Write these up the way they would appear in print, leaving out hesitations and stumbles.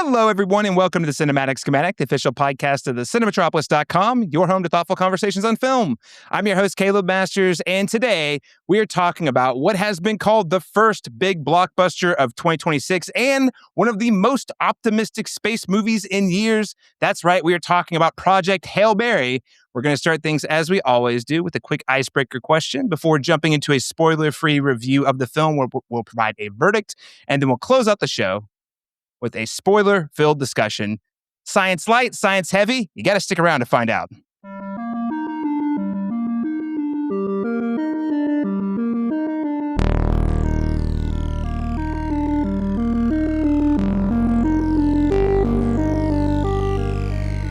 Hello, everyone, and welcome to the Cinematic Schematic, the official podcast of the Cinematropolis.com, your home to thoughtful conversations on film. I'm your host, Caleb Masters, and today we are talking about what has been called the first big blockbuster of 2026 and one of the most optimistic space movies in years. That's right, we are talking about Project Hail Mary. We're going to start things as we always do with a quick icebreaker question before jumping into a spoiler-free review of the film where we'll provide a verdict, and then we'll close out the show with a spoiler-filled discussion. Science light, science heavy. You got to stick around to find out.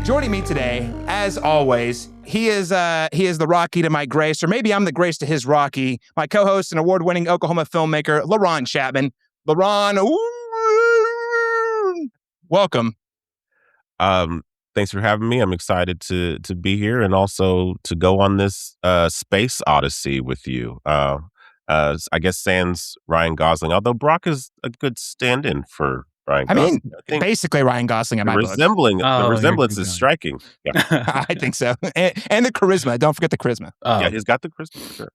Joining me today, as always, he is the Rocky to my Grace, or maybe I'm the Grace to his Rocky. My co-host and award-winning Oklahoma filmmaker, LaRon Chapman. LaRon, welcome. Thanks for having me. I'm excited to be here and also to go on this space odyssey with you. I guess sans Ryan Gosling, although Brock is a good stand-in for Ryan Gosling. I mean, basically Ryan Gosling in my book. The resemblance is striking. Yeah. I think so. And the charisma. Don't forget the charisma. Yeah, he's got the charisma for sure.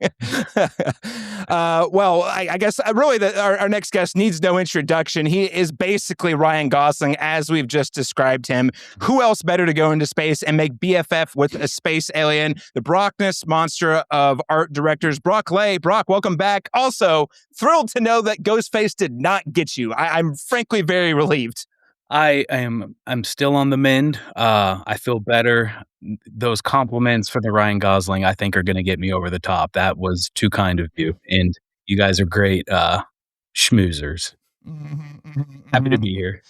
Well, I guess really our next guest needs no introduction. He is basically Ryan Gosling as we've just described him. Who else better to go into space and make BFF with a space alien? The Brockness monster of art directors, Brock Lay. Brock, welcome back. Also, thrilled to know that Ghostface did not get you. I'm frankly very relieved. I'm still on the mend. I feel better. Those compliments for the Ryan Gosling, I think, are going to get me over the top. That was too kind of you, and you guys are great schmoozers. Happy to be here.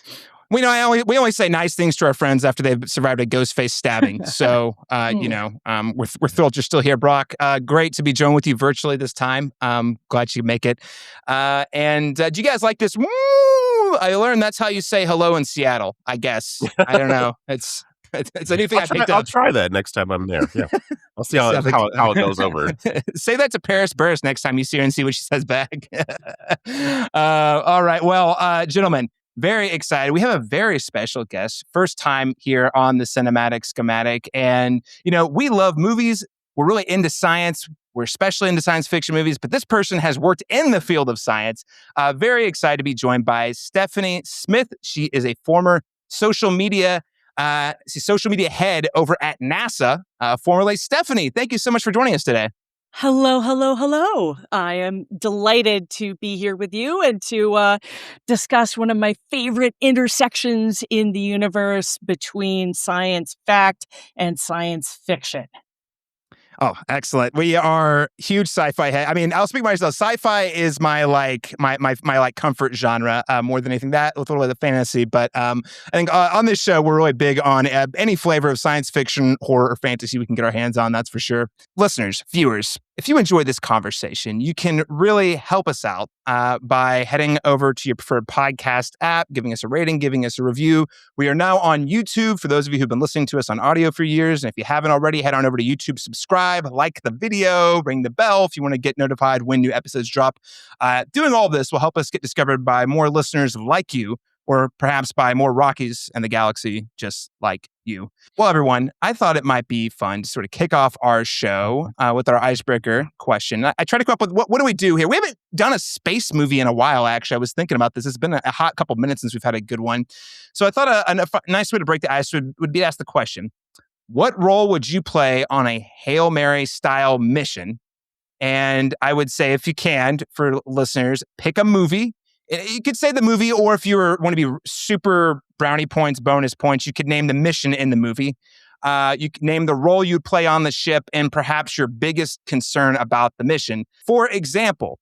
We only say nice things to our friends after they've survived a Ghostface stabbing. So, we're thrilled you're still here, Brock. Great to be joined with you virtually this time. Glad you could make it. And do you guys like this? Woo! I learned that's how you say hello in Seattle, I guess. I don't know. It's a new thing I picked up. I'll try that next time I'm there. Yeah. I'll see how it goes over. Say that to Paris Burris next time you see her and see what she says back. All right. Well, gentlemen, very excited. We have a very special guest. First time here on the Cinematic Schematic. And, we love movies. We're really into science. We're especially into science fiction movies, but this person has worked in the field of science. Very excited to be joined by Stephanie Smith. She is a former social media head over at NASA. Formerly, Stephanie, thank you so much for joining us today. Hello, hello, hello. I am delighted to be here with you and to discuss one of my favorite intersections in the universe between science fact and science fiction. Oh, excellent. We are huge sci-fi head. I mean, I'll speak for myself. Sci-fi is my my comfort genre more than anything. That with a little bit of fantasy, but I think on this show we're really big on any flavor of science fiction, horror, or fantasy we can get our hands on. That's for sure. Listeners, viewers, if you enjoy this conversation, you can really help us out by heading over to your preferred podcast app, giving us a rating, giving us a review. We are now on YouTube for those of you who've been listening to us on audio for years. And if you haven't already, head on over to YouTube, subscribe, like the video, ring the bell if you want to get notified when new episodes drop. Doing all this will help us get discovered by more listeners like you, or perhaps by more Rockies in the galaxy just like you. Well, everyone, I thought it might be fun to sort of kick off our show with our icebreaker question. I tried to come up with what do we do here? We haven't done a space movie in a while, actually. I was thinking about this. It's been a hot couple minutes since we've had a good one. So I thought a nice way to break the ice would be to ask the question, what role would you play on a Hail Mary style mission? And I would say, if you can, for listeners, pick a movie. You could say the movie, or if you want to be super brownie points, bonus points, you could name the mission in the movie. You could name the role you'd play on the ship and perhaps your biggest concern about the mission. For example,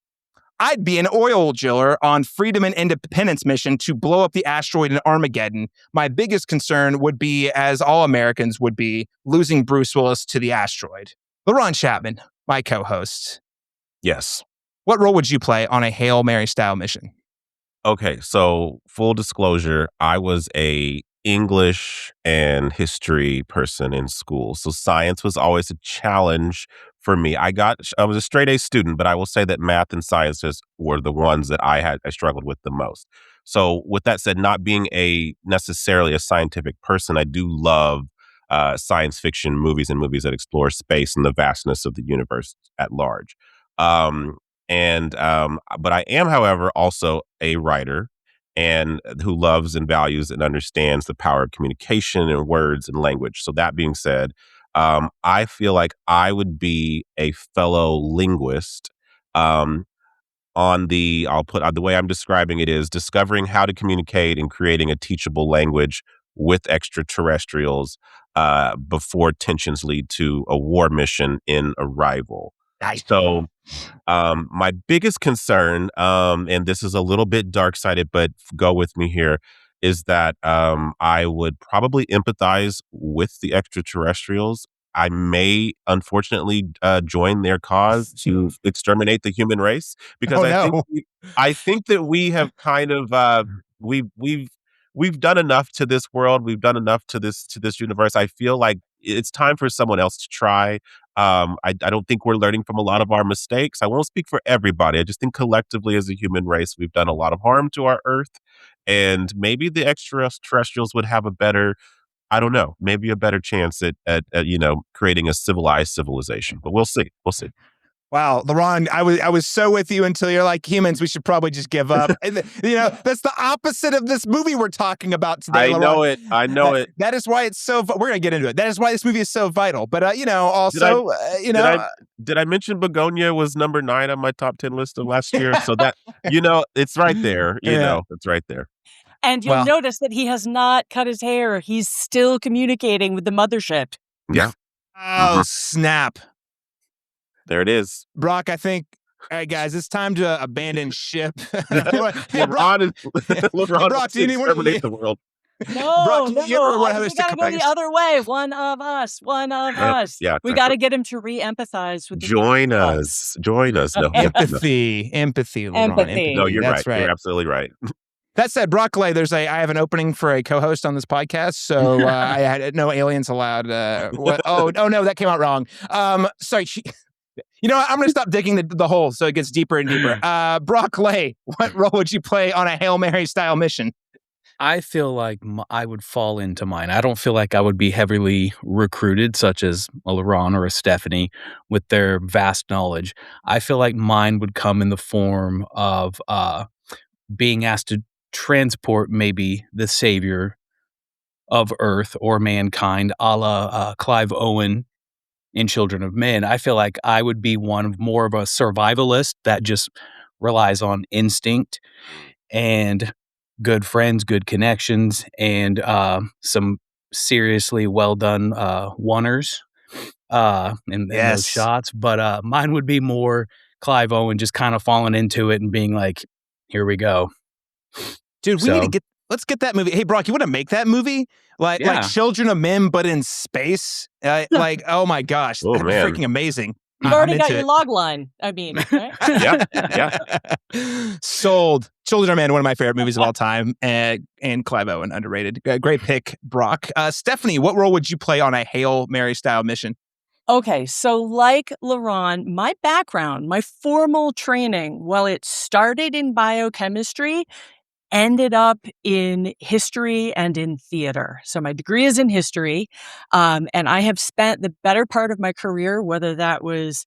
I'd be an oil driller on Freedom and Independence mission to blow up the asteroid in Armageddon. My biggest concern would be, as all Americans would be, losing Bruce Willis to the asteroid. LaRon Chapman, my co-host. Yes. What role would you play on a Hail Mary style mission? Okay, so full disclosure, I was a English and history person in school. So science was always a challenge for me. I was a straight A student, but I will say that math and sciences were the ones that I struggled with the most. So with that said, not being necessarily a scientific person, I do love science fiction movies and movies that explore space and the vastness of the universe at large. But I am, however, also a writer and who loves and values and understands the power of communication and words and language. So that being said, I feel like I would be a fellow linguist. The way I'm describing it is discovering how to communicate and creating a teachable language with extraterrestrials before tensions lead to a war mission in Arrival. Nice. So my biggest concern, and this is a little bit dark-sided, but go with me here, is that I would probably empathize with the extraterrestrials. I may, unfortunately, join their cause to exterminate the human race because I think that we have kind of we've done enough to this world. We've done enough to this universe. I feel like it's time for someone else to try. I don't think we're learning from a lot of our mistakes. I won't speak for everybody. I just think collectively as a human race, we've done a lot of harm to our Earth, and maybe the extraterrestrials would have maybe a better chance at creating a civilized civilization. But we'll see. We'll see. Wow, LaRon, I was so with you until you're like, humans, we should probably just give up. That's the opposite of this movie we're talking about today, LaRon. I know it. That is why it's so, we're going to get into it. That is why this movie is so vital. But, also, Did I mention Begonia was number 9 on my top 10 list of last year? So that, it's right there. It's right there. And you'll notice that he has not cut his hair. He's still communicating with the mothership. Yeah. Oh, snap. There it is. Brock, I think, all right, guys, it's time to abandon ship. LaRon Brock, do you need one exterminate the world? No, Brock, we gotta go the other way. One of us. Yeah, we got to get him to re-empathize with. Join us. No, empathy, LaRon. No, you're That's right. You're absolutely right. That said, Brock Lay, I have an opening for a co-host on this podcast, so I had no aliens allowed. Oh no, that came out wrong. Sorry. I'm going to stop digging the hole so it gets deeper and deeper. Brock Lay, what role would you play on a Hail Mary style mission? I feel like I would fall into mine. I don't feel like I would be heavily recruited, such as a LaRon or a Stephanie, with their vast knowledge. I feel like mine would come in the form of being asked to transport maybe the savior of Earth or mankind, a la Clive Owen in Children of Men. I feel like I would be more of a survivalist that just relies on instinct and good friends, good connections, and some seriously well done oneers in those shots. But mine would be more Clive Owen, just kind of falling into it and being like, here we go. Dude, let's get that movie. Hey, Brock, you want to make that movie? Like Children of Men, but in space? Oh my gosh. That'd be freaking amazing. You've already got your log line. I mean, right? Yeah. Sold. Children of Men, one of my favorite movies of all time. And Clive Owen, underrated. Great pick, Brock. Stephanie, what role would you play on a Hail Mary style mission? Okay, so like LaRon, my background, my formal training, while it started in biochemistry, ended up in history and in theater. So my degree is in history, and I have spent the better part of my career, whether that was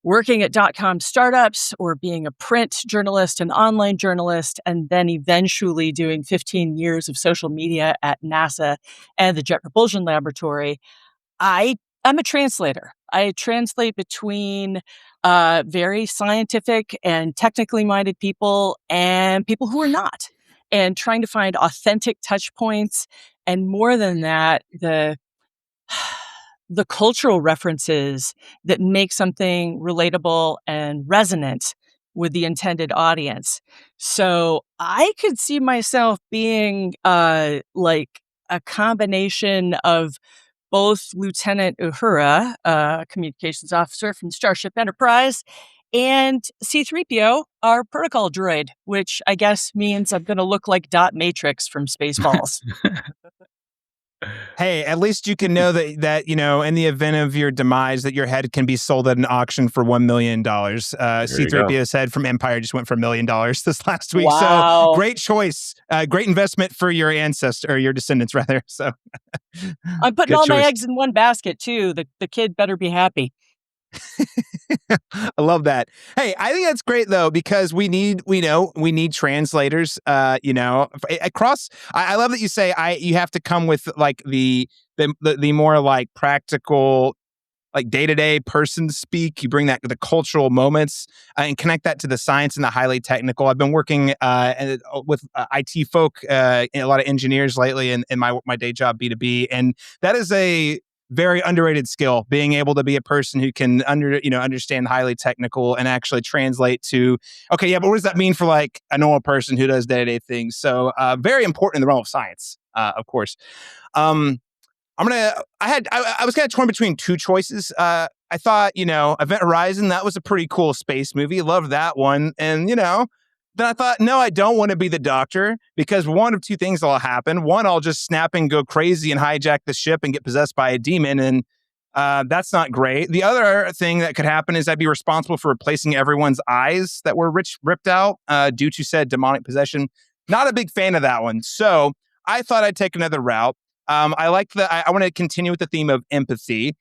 working at .com startups or being a print journalist, an online journalist, and then eventually doing 15 years of social media at NASA and the Jet Propulsion Laboratory. I'm a translator. I translate between very scientific and technically minded people and people who are not, and trying to find authentic touch points. And more than that, the cultural references that make something relatable and resonant with the intended audience. So I could see myself being like a combination of both Lieutenant Uhura, communications officer from Starship Enterprise, and C-3PO, our protocol droid, which I guess means I'm going to look like Dot Matrix from Spaceballs. Hey, at least you can know that in the event of your demise, that your head can be sold at an auction for $1 million. There you go. C-3PO's head from Empire just went for $1 million this last week. So Wow. great choice, great investment for your ancestor or your descendants rather. So I'm putting good all my choice. eggs in one basket too. The kid better be happy. I love that. Hey, I think that's great though, because we need translators. Across. I love that you say you have to come with like the more like practical, like day-to-day person speak. You bring that the cultural moments and connect that to the science and the highly technical. I've been working with IT folk, a lot of engineers lately in my day job, B2B, and that is a very underrated skill, being able to be a person who can understand highly technical and actually translate to, okay, yeah, but what does that mean for like a normal person who does day-to-day things? So very important in the realm of science, of course. I was kind of torn between two choices. I thought, Event Horizon, that was a pretty cool space movie. Loved that one. And, then I thought, no, I don't want to be the Doctor, because one of two things will happen. One, I'll just snap and go crazy and hijack the ship and get possessed by a demon. And that's not great. The other thing that could happen is I'd be responsible for replacing everyone's eyes that were ripped out due to said demonic possession. Not a big fan of that one. So I thought I'd take another route. I want to continue with the theme of empathy.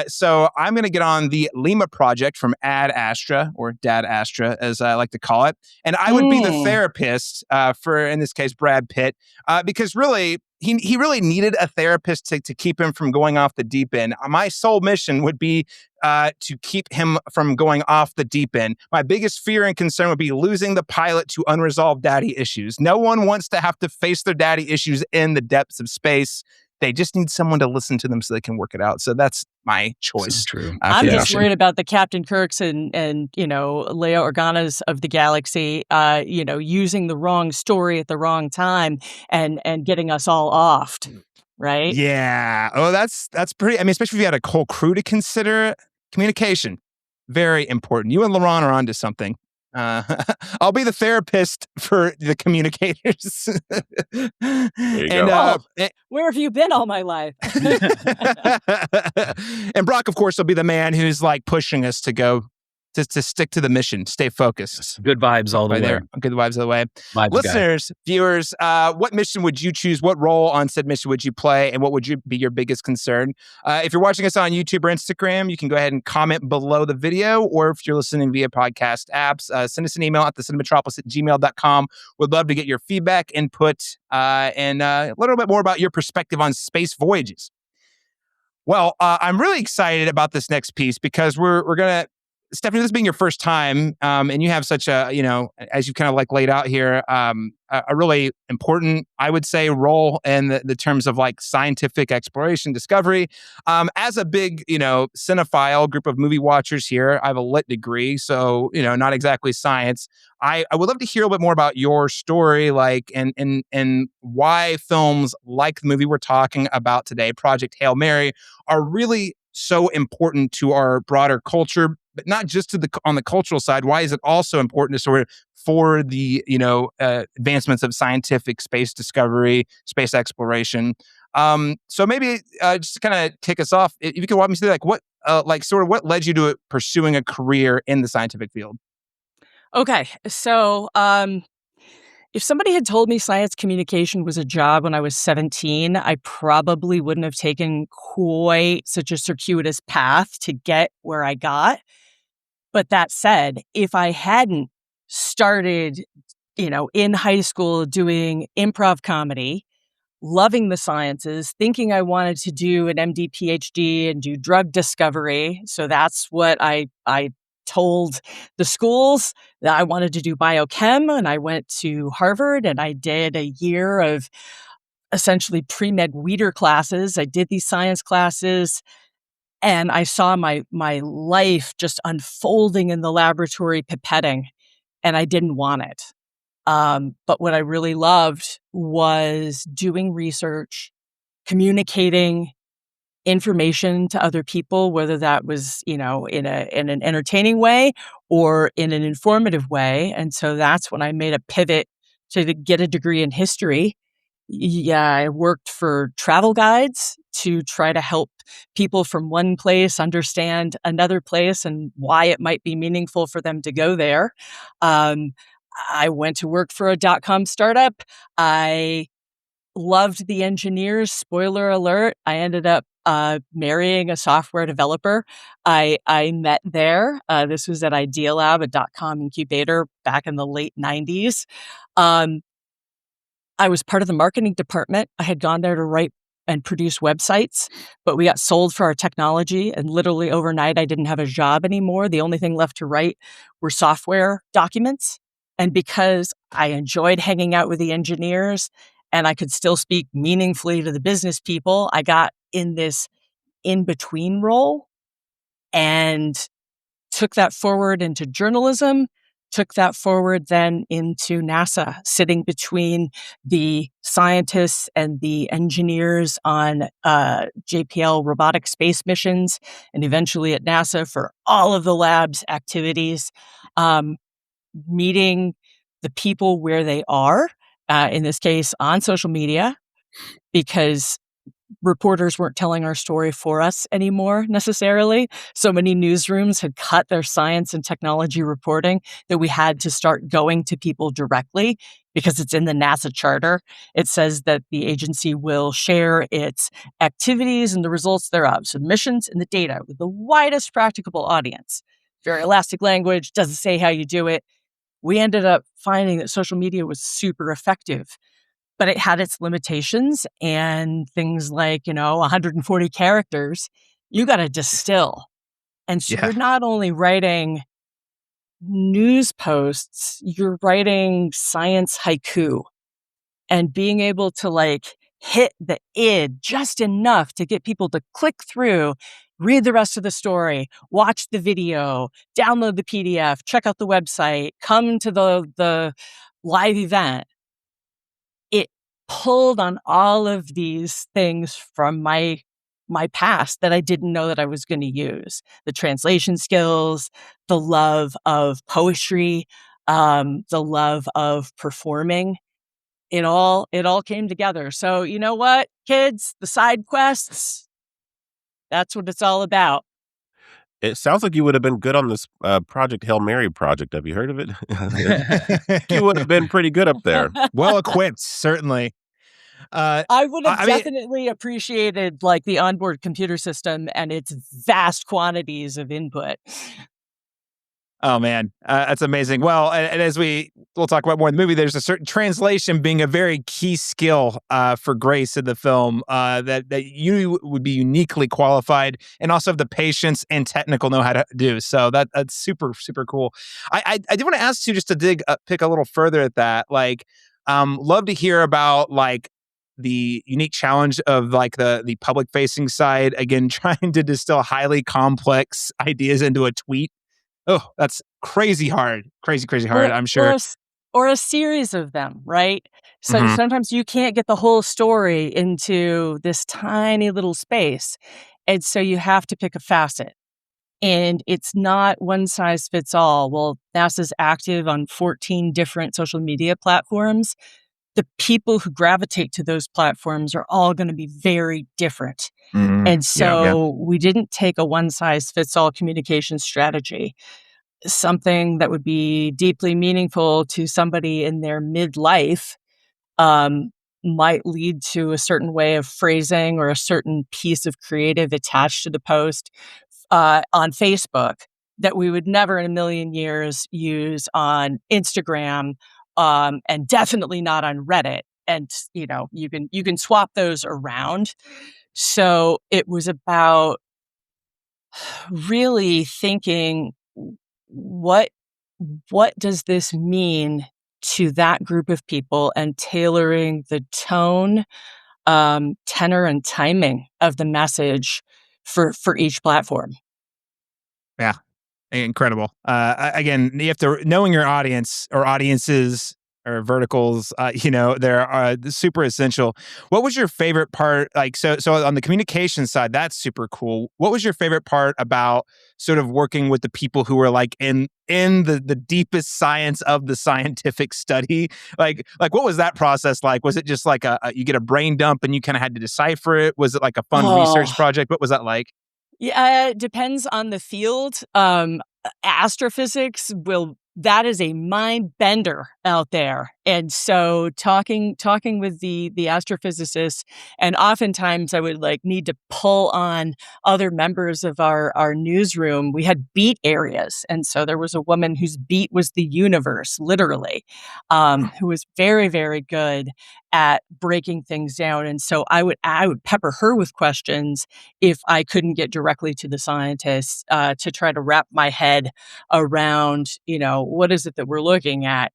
So I'm going to get on the Lima Project from Ad Astra, or Dad Astra, as I like to call it. And I would be the therapist for, in this case, Brad Pitt, because really, he really needed a therapist to keep him from going off the deep end. My sole mission would be to keep him from going off the deep end. My biggest fear and concern would be losing the pilot to unresolved daddy issues. No one wants to have to face their daddy issues in the depths of space. They just need someone to listen to them so they can work it out. So that's my choice. This is true. I'm just worried about the Captain Kirks and Leia Organas of the galaxy, using the wrong story at the wrong time and getting us all offed, right? Yeah. Oh, that's pretty. I mean, especially if you had a whole crew to consider. Communication, very important. You and Laurent are onto something. I'll be the therapist for the communicators. Where have you been all my life? And Brock, of course, will be the man who's like pushing us to go to stick to the mission, stay focused. Good vibes all the way. There. Good vibes all the way. Listeners, viewers, what mission would you choose? What role on said mission would you play? And what would be your biggest concern? If you're watching us on YouTube or Instagram, you can go ahead and comment below the video. Or if you're listening via podcast apps, send us an email at thecinemetropolis@gmail.com. We'd love to get your feedback, input, and a little bit more about your perspective on space voyages. Well, I'm really excited about this next piece because we're going to, Stephanie, this being your first time, and you have such a, as you kind of like laid out here, a really important, I would say, role in the terms of like scientific exploration, discovery. As a big, cinephile group of movie watchers here, I have a lit degree, so, not exactly science. I would love to hear a little bit more about your story, like, and why films like the movie we're talking about today, Project Hail Mary, are really so important to our broader culture, but not just on the cultural side. Why is it also important for the advancements of scientific space discovery, space exploration? So maybe just to kind of kick us off, if you could walk me through what led you to pursuing a career in the scientific field? Okay, so if somebody had told me science communication was a job when I was 17, I probably wouldn't have taken quite such a circuitous path to get where I got. But that said, if I hadn't started, in high school doing improv comedy, loving the sciences, thinking I wanted to do an MD, PhD and do drug discovery, so that's what I told the schools, that I wanted to do biochem, and I went to Harvard and I did a year of essentially pre-med weeder classes. I did these science classes and I saw my life just unfolding in the laboratory pipetting, and I didn't want it. But what I really loved was doing research, communicating information to other people, whether that was, in an entertaining way or in an informative way. And so that's when I made a pivot to get a degree in history. Yeah, I worked for travel guides to try to help people from one place understand another place and why it might be meaningful for them to go there. Um, I went to work for a .com startup. I loved the engineers. Spoiler alert, I ended up marrying a software developer I met there. This was at Idealab, a .com incubator back in the late 90s. Um, I was part of the marketing department. I had gone there to write and produce websites, but we got sold for our technology. And literally overnight, I didn't have a job anymore. The only thing left to write were software documents. And because I enjoyed hanging out with the engineers and I could still speak meaningfully to the business people, I got in this in between role and took that forward into journalism, took that forward then into NASA, sitting between the scientists and the engineers on JPL robotic space missions, and eventually at NASA for all of the lab's activities, um, meeting the people where they are, in this case on social media, because reporters weren't telling our story for us anymore necessarily. So many newsrooms had cut their science and technology reporting that we had to start going to people directly because it's in the NASA charter. It says that the agency will share its activities and the results thereof, so missions and the data with the widest practicable audience. Very elastic language, doesn't say how you do it. We ended up finding that social media was super effective, but it had its limitations and things like, 140 characters, you got to distill. And so Yeah. you're not only writing news posts, you're writing science haiku and being able to hit the id just enough to get people to click through, read the rest of the story, watch the video, download the PDF, check out the website, come to the live event. It pulled on all of these things from my past that I didn't know that I was going to use. The translation skills, the love of poetry, the love of performing. It all came together. So you know what, kids, the side quests, that's what it's all about. It sounds like you would have been good on this Project Hail Mary project. Have you heard of it? You would have been pretty good up there. Well equipped, certainly. I would have I mean, definitely appreciated the onboard computer system and its vast quantities of input. oh man, that's amazing. Well, and as we'll talk about more in the movie, there's a certain translation being a very key skill for Grace in the film that you would be uniquely qualified and also have the patience and technical know how to do. So that's super super cool. I do want to ask you just to pick a little further at that. Love to hear about the unique challenge of the public facing side again, trying to distill highly complex ideas into a tweet. Oh, that's crazy hard. Crazy, crazy hard, I'm sure. Or a series of them, right? So Mhm. sometimes you can't get the whole story into this tiny little space. And so you have to pick a facet. And it's not one size fits all. Well, NASA's active on 14 different social media platforms. The people who gravitate to those platforms are all going to be very different. Mhm. And Yeah. so we didn't take a one size fits all communication strategy. Something that would be deeply meaningful to somebody in their midlife um, might lead to a certain way of phrasing or a certain piece of creative attached to the post on Facebook that we would never in a million years use on Instagram, and definitely not on Reddit. And you can swap those around. So it was about really thinking, what what does this mean to that group of people, and tailoring the tone, tenor, and timing of the message for each platform. Yeah. Incredible. Again, you have to knowing your audience or audiences or verticals, they're super essential. What was your favorite part? Like, so on the communication side, that's super cool. What was your favorite part about sort of working with the people who were like in the deepest science of the scientific study? Like what was that process like? Was it just like you get a brain dump and you kind of had to decipher it? Was it like a fun research project? What was that like? Yeah, it depends on the field. Astrophysics that is a mind bender out there. And so talking with the astrophysicists, and oftentimes I would like need to pull on other members of our newsroom. We had beat areas. And so there was a woman whose beat was the universe, literally, who was very, very good at breaking things down. And so I would pepper her with questions if I couldn't get directly to the scientists, to try to wrap my head around, what is it that we're looking at?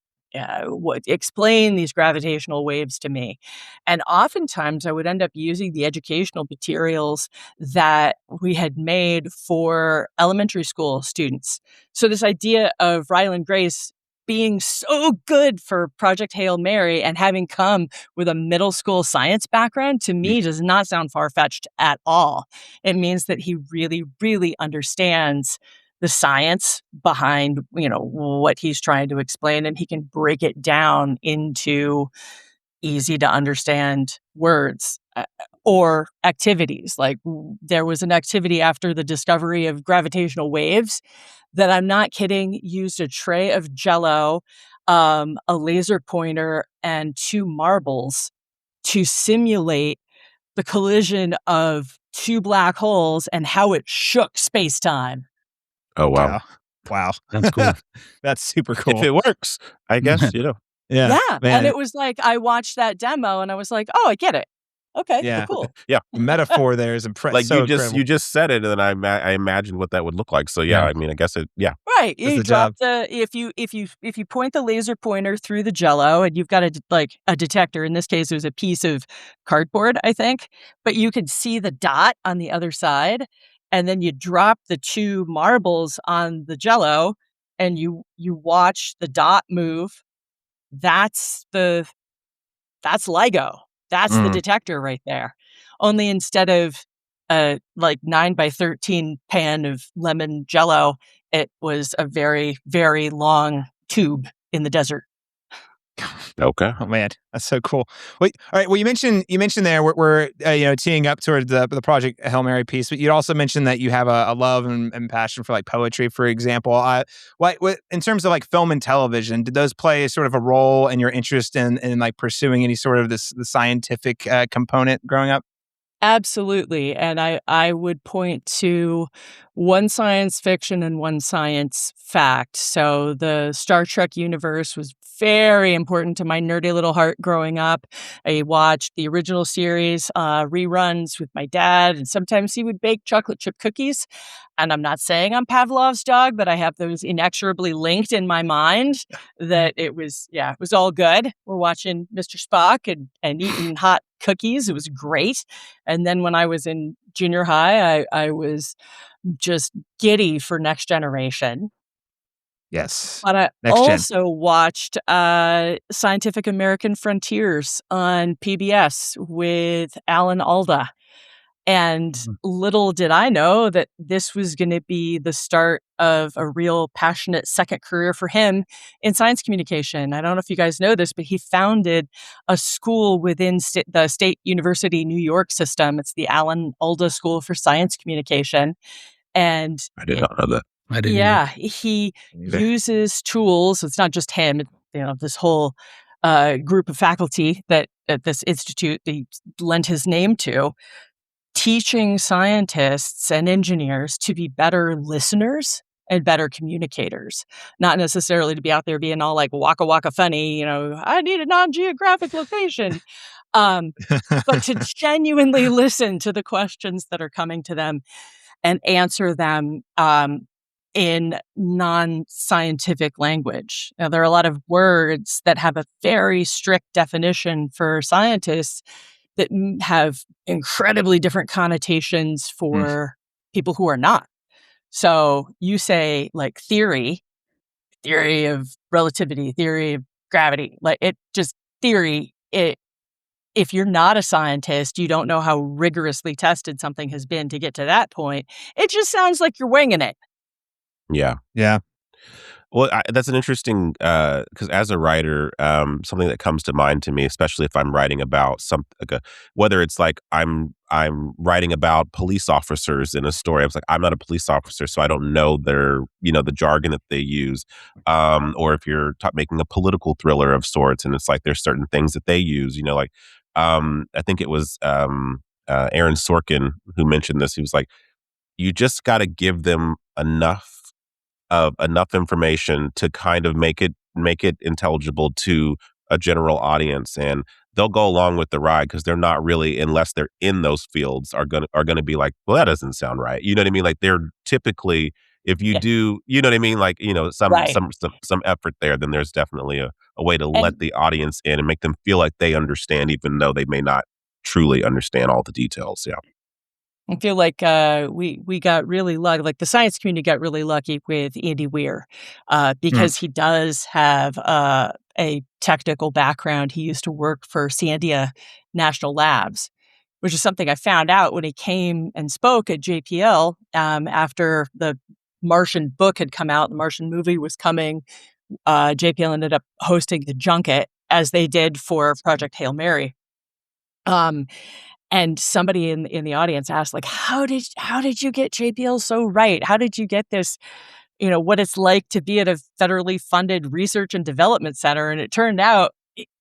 Explain these gravitational waves to me. And oftentimes I would end up using the educational materials that we had made for elementary school students. So this idea of Ryland Grace being so good for Project Hail Mary and having come with a middle school science background, to me, does not sound far-fetched at all. It means that he really, really understands the science behind, what he's trying to explain, and he can break it down into easy to understand words or activities. Like there was an activity after the discovery of gravitational waves that, I'm not kidding, used a tray of Jell-O, a laser pointer, and 2 marbles to simulate the collision of 2 black holes and how it shook space-time. Oh, wow. Wow. That's cool. That's super cool. If it works, I guess, Yeah. man. And it was like, I watched that demo and I was like, oh, I get it. Okay, Yeah. cool. Yeah. The metaphor there is impressive. Like so you just said it, and then I imagined what that would look like. So yeah, I mean, I guess Right. That's You the drop job. if you point the laser pointer through the Jell-O, and you've got a detector. In this case, it was a piece of cardboard, I think, but you could see the dot on the other side, and then you drop the 2 marbles on the Jell-O, and you watch the dot move. That's LIGO. That's the detector right there. Only instead of a 9 by 13 pan of lemon Jell-O, it was a very, very long tube in the desert. Okay. Oh man, that's so cool. Wait, all right. Well, you mentioned there we're teeing up towards the Project Hail Mary piece, but you also mentioned that you have a love and passion for like poetry, for example. What in terms of like film and television, did those play sort of a role in your interest in like pursuing any sort of the scientific component growing up? Absolutely. And I would point to one science fiction and one science fact. So the Star Trek universe was very important to my nerdy little heart growing up. I watched the original series reruns with my dad, and sometimes he would bake chocolate chip cookies. And I'm not saying I'm Pavlov's dog, but I have those inexorably linked in my mind that it was all good. We're watching Mr. Spock and eating hot cookies. It was great. And then when I was in junior high, I was just giddy for Next Generation. Yes. But I Next Gen. also watched Scientific American Frontiers on PBS with Alan Alda. And little did I know that this was going to be the start of a real passionate second career for him in science communication. I don't know if you guys know this, but he founded a school within the State University New York system. It's the Alan Alda School for Science Communication. And I did not know that. I didn't. yeah, he uses tools. It's not just him, this whole group of faculty that at this institute they lent his name to, teaching scientists and engineers to be better listeners and better communicators, not necessarily to be out there being all like waka waka funny, I need a non-geographic location, but to genuinely listen to the questions that are coming to them and answer them in non-scientific language. Now, there are a lot of words that have a very strict definition for scientists that have incredibly different connotations for people who are not. So you say like theory of relativity, theory of gravity. Like it just theory. If you're not a scientist, you don't know how rigorously tested something has been to get to that point. It just sounds like you're winging it. Yeah. Yeah. Well, that's an interesting because as a writer, something that comes to mind to me, especially if I'm writing about whether it's like I'm writing about police officers in a story. I was like, I'm not a police officer, so I don't know the jargon that they use. Or if you're making a political thriller of sorts, and it's like there's certain things that they use. I think it was Aaron Sorkin who mentioned this. He was like, you just got to give them enough information to kind of make it intelligible to a general audience, and they'll go along with the ride because they're not really, unless they're in those fields, are gonna be like, well, that doesn't sound right. You know what I mean? Like they're typically, if you do, you know what I mean? Like, some Right. some effort there, then there's definitely a way to And let the audience in and make them feel like they understand, even though they may not truly understand all the details. Yeah. I feel like we got really lucky. Like the science community got really lucky with Andy Weir because he does have a technical background. He used to work for Sandia National Labs, which is something I found out when he came and spoke at JPL after the Martian book had come out. The Martian movie was coming. JPL ended up hosting the junket as they did for Project Hail Mary. And somebody in the audience asked, like, how did you get JPL so right? How did you get this, what it's like to be at a federally funded research and development center? And it turned out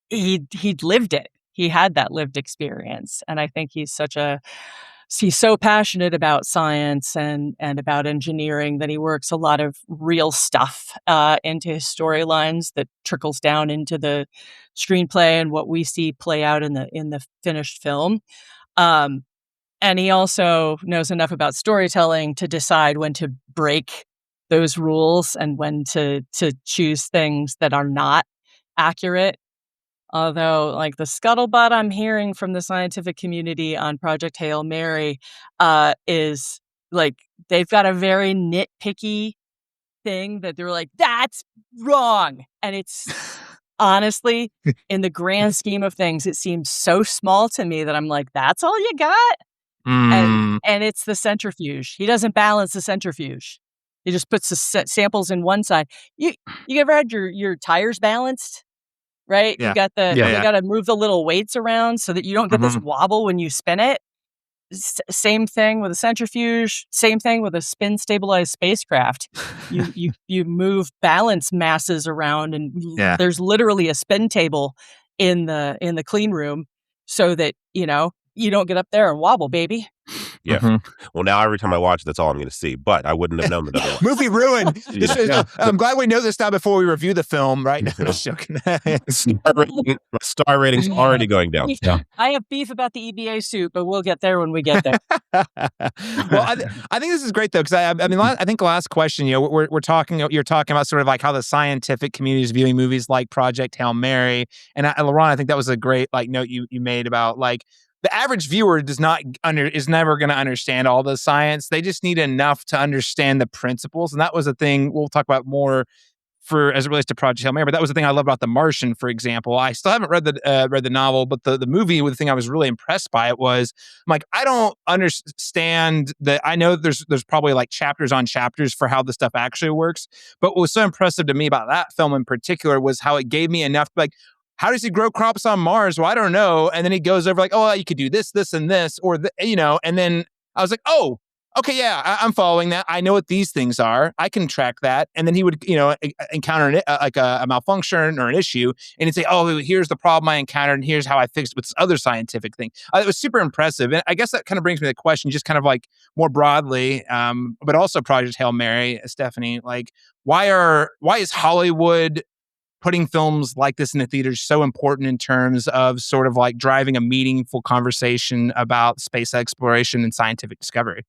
he'd lived it. He had that lived experience. And I think he's so passionate about science and about engineering that he works a lot of real stuff into his storylines that trickles down into the screenplay and what we see play out in the finished film. And he also knows enough about storytelling to decide when to break those rules and when to choose things that are not accurate. Although, like the scuttlebutt I'm hearing from the scientific community on Project Hail Mary is like they've got a very nitpicky thing that they're like, that's wrong. And it's honestly, in the grand scheme of things, it seems so small to me that I'm like, that's all you got? And it's the centrifuge. He doesn't balance the centrifuge. He just puts the samples in one side. You ever had your tires balanced? Right? Yeah. You got you got to move the little weights around so that you don't get this wobble when you spin it. Same thing with a centrifuge. Same thing with a spin stabilized spacecraft. You move balance masses around, and there's literally a spin table in the clean room so that you don't get up there and wobble, baby. Yeah. Well, now every time I watch, that's all I'm going to see. But I wouldn't have known that otherwise. Movie ruined. I'm glad we know this now before we review the film, right? No, just joking. Star rating's already going down. Yeah. I have beef about the EBA suit, but we'll get there when we get there. Well, I think this is great though, because I think the last question, you're talking about sort of like how the scientific community is viewing movies like Project Hail Mary, and Laurent, I think that was a great note you made about like. The average viewer is never going to understand all the science. They just need enough to understand the principles, and that was a thing we'll talk about more as it relates to Project Hail Mary. But that was the thing I love about The Martian, for example. I still haven't read the novel, but the movie, the thing I was really impressed by it was, I'm like, I don't understand that. I know there's probably like chapters on chapters for how the stuff actually works, but what was so impressive to me about that film in particular was how it gave me enough, like, how does he grow crops on Mars? Well, I don't know. And then he goes over like, oh, you could do this, this, and this, or and then I was like, oh, okay, yeah, I'm following that. I know what these things are. I can track that. And then he would, encounter a malfunction or an issue, and he'd say, oh, here's the problem I encountered, and here's how I fixed it with this other scientific thing. It was super impressive. And I guess that kind of brings me to the question, just kind of like more broadly, but also Project Hail Mary, Stephanie, like, why is Hollywood putting films like this in the theaters so important in terms of sort of like driving a meaningful conversation about space exploration and scientific discovery?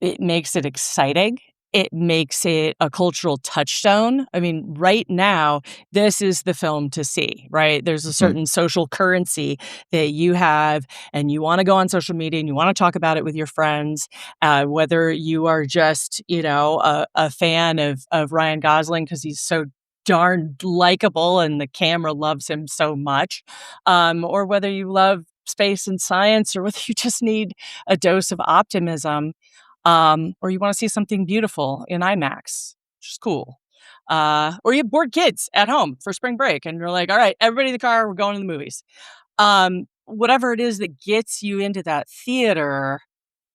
It makes it exciting. It makes it a cultural touchstone. I mean, right now, this is the film to see, right? There's a certain social currency that you have, and you want to go on social media and you want to talk about it with your friends, whether you are just, a fan of Ryan Gosling because he's so darn likable and the camera loves him so much, or whether you love space and science, or whether you just need a dose of optimism, or you want to see something beautiful in IMAX, which is cool. Or you have bored kids at home for spring break and you're like, all right, everybody in the car, we're going to the movies. Whatever it is that gets you into that theater,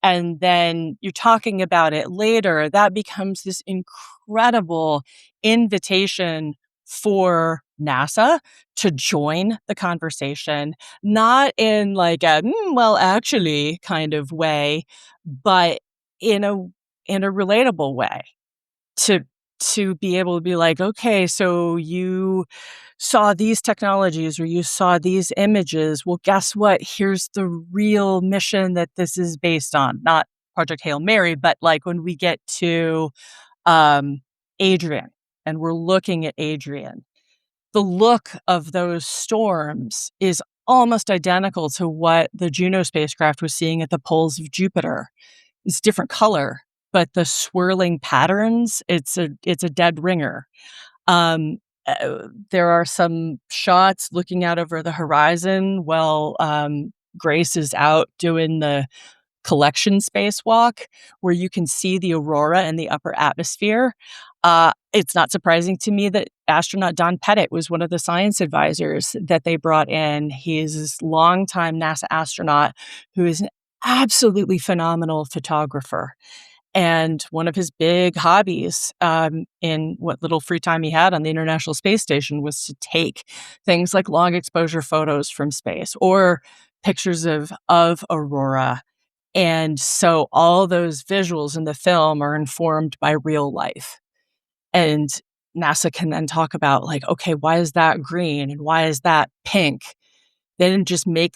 and then you're talking about it later, that becomes this incredible invitation for NASA to join the conversation, not in like a well, actually kind of way, but in a relatable way, to be able to be like, okay, so you saw these technologies or you saw these images. Well, guess what? Here's the real mission that this is based on. Not Project Hail Mary, but like when we get to Adrian and we're looking at Adrian, the look of those storms is almost identical to what the Juno spacecraft was seeing at the poles of Jupiter. It's different color, but the swirling patterns, it's a dead ringer. There are some shots looking out over the horizon while Grace is out doing the collection spacewalk, where you can see the aurora in the upper atmosphere. It's not surprising to me that astronaut Don Pettit was one of the science advisors that they brought in. He's this longtime NASA astronaut who is an absolutely phenomenal photographer. And one of his big hobbies in what little free time he had on the International Space Station was to take things like long exposure photos from space or pictures of aurora. And so all those visuals in the film are informed by real life. And NASA can then talk about like, okay, why is that green and why is that pink? They didn't just make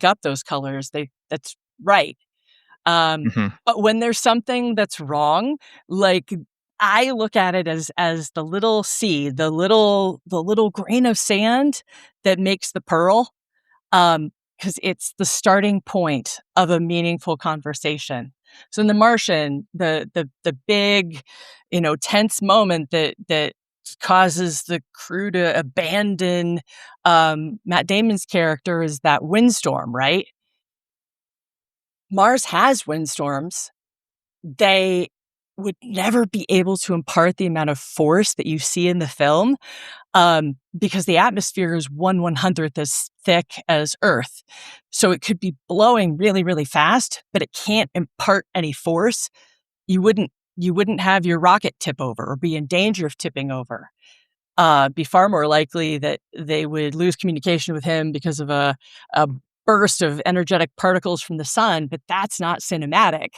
up those colors. That's right. But when there's something that's wrong, like I look at it as the little seed, the little grain of sand that makes the pearl, because it's the starting point of a meaningful conversation. So in The Martian, the big, tense moment that causes the crew to abandon Matt Damon's character is that windstorm, right? Mars has windstorms. They would never be able to impart the amount of force that you see in the film because the atmosphere is 1/100th as thick as Earth. So it could be blowing really, really fast, but it can't impart any force. You wouldn't have your rocket tip over or be in danger of tipping over. Be far more likely that they would lose communication with him because of a burst of energetic particles from the sun, but that's not cinematic.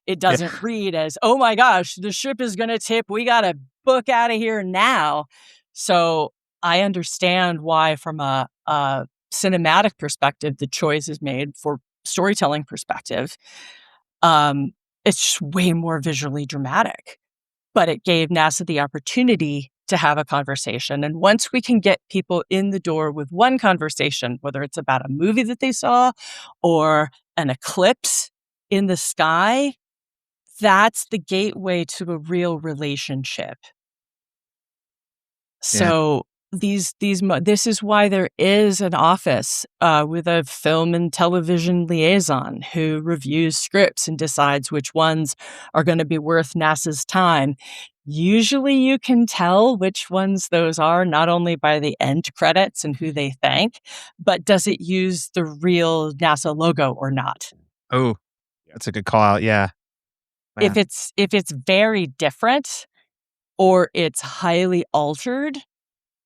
It doesn't read as, oh my gosh, the ship is going to tip. We got to book out of here now. So I understand why from a cinematic perspective, the choice is made. For storytelling perspective, it's just way more visually dramatic, but it gave NASA the opportunity to have a conversation. And once we can get people in the door with one conversation, whether it's about a movie that they saw or an eclipse in the sky, that's the gateway to a real relationship. So this is why there is an office with a film and television liaison who reviews scripts and decides which ones are going to be worth NASA's time. Usually you can tell which ones those are, not only by the end credits and who they thank, but does it use the real NASA logo or not? Oh, that's a good call out. Yeah. If it's very different or it's highly altered,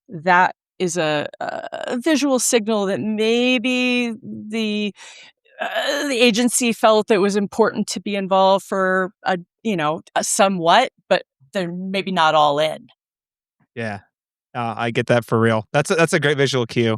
that is a visual signal that maybe the agency felt it was important to be involved for a somewhat, but they're maybe not all in. Yeah, I get that for real. That's a great visual cue.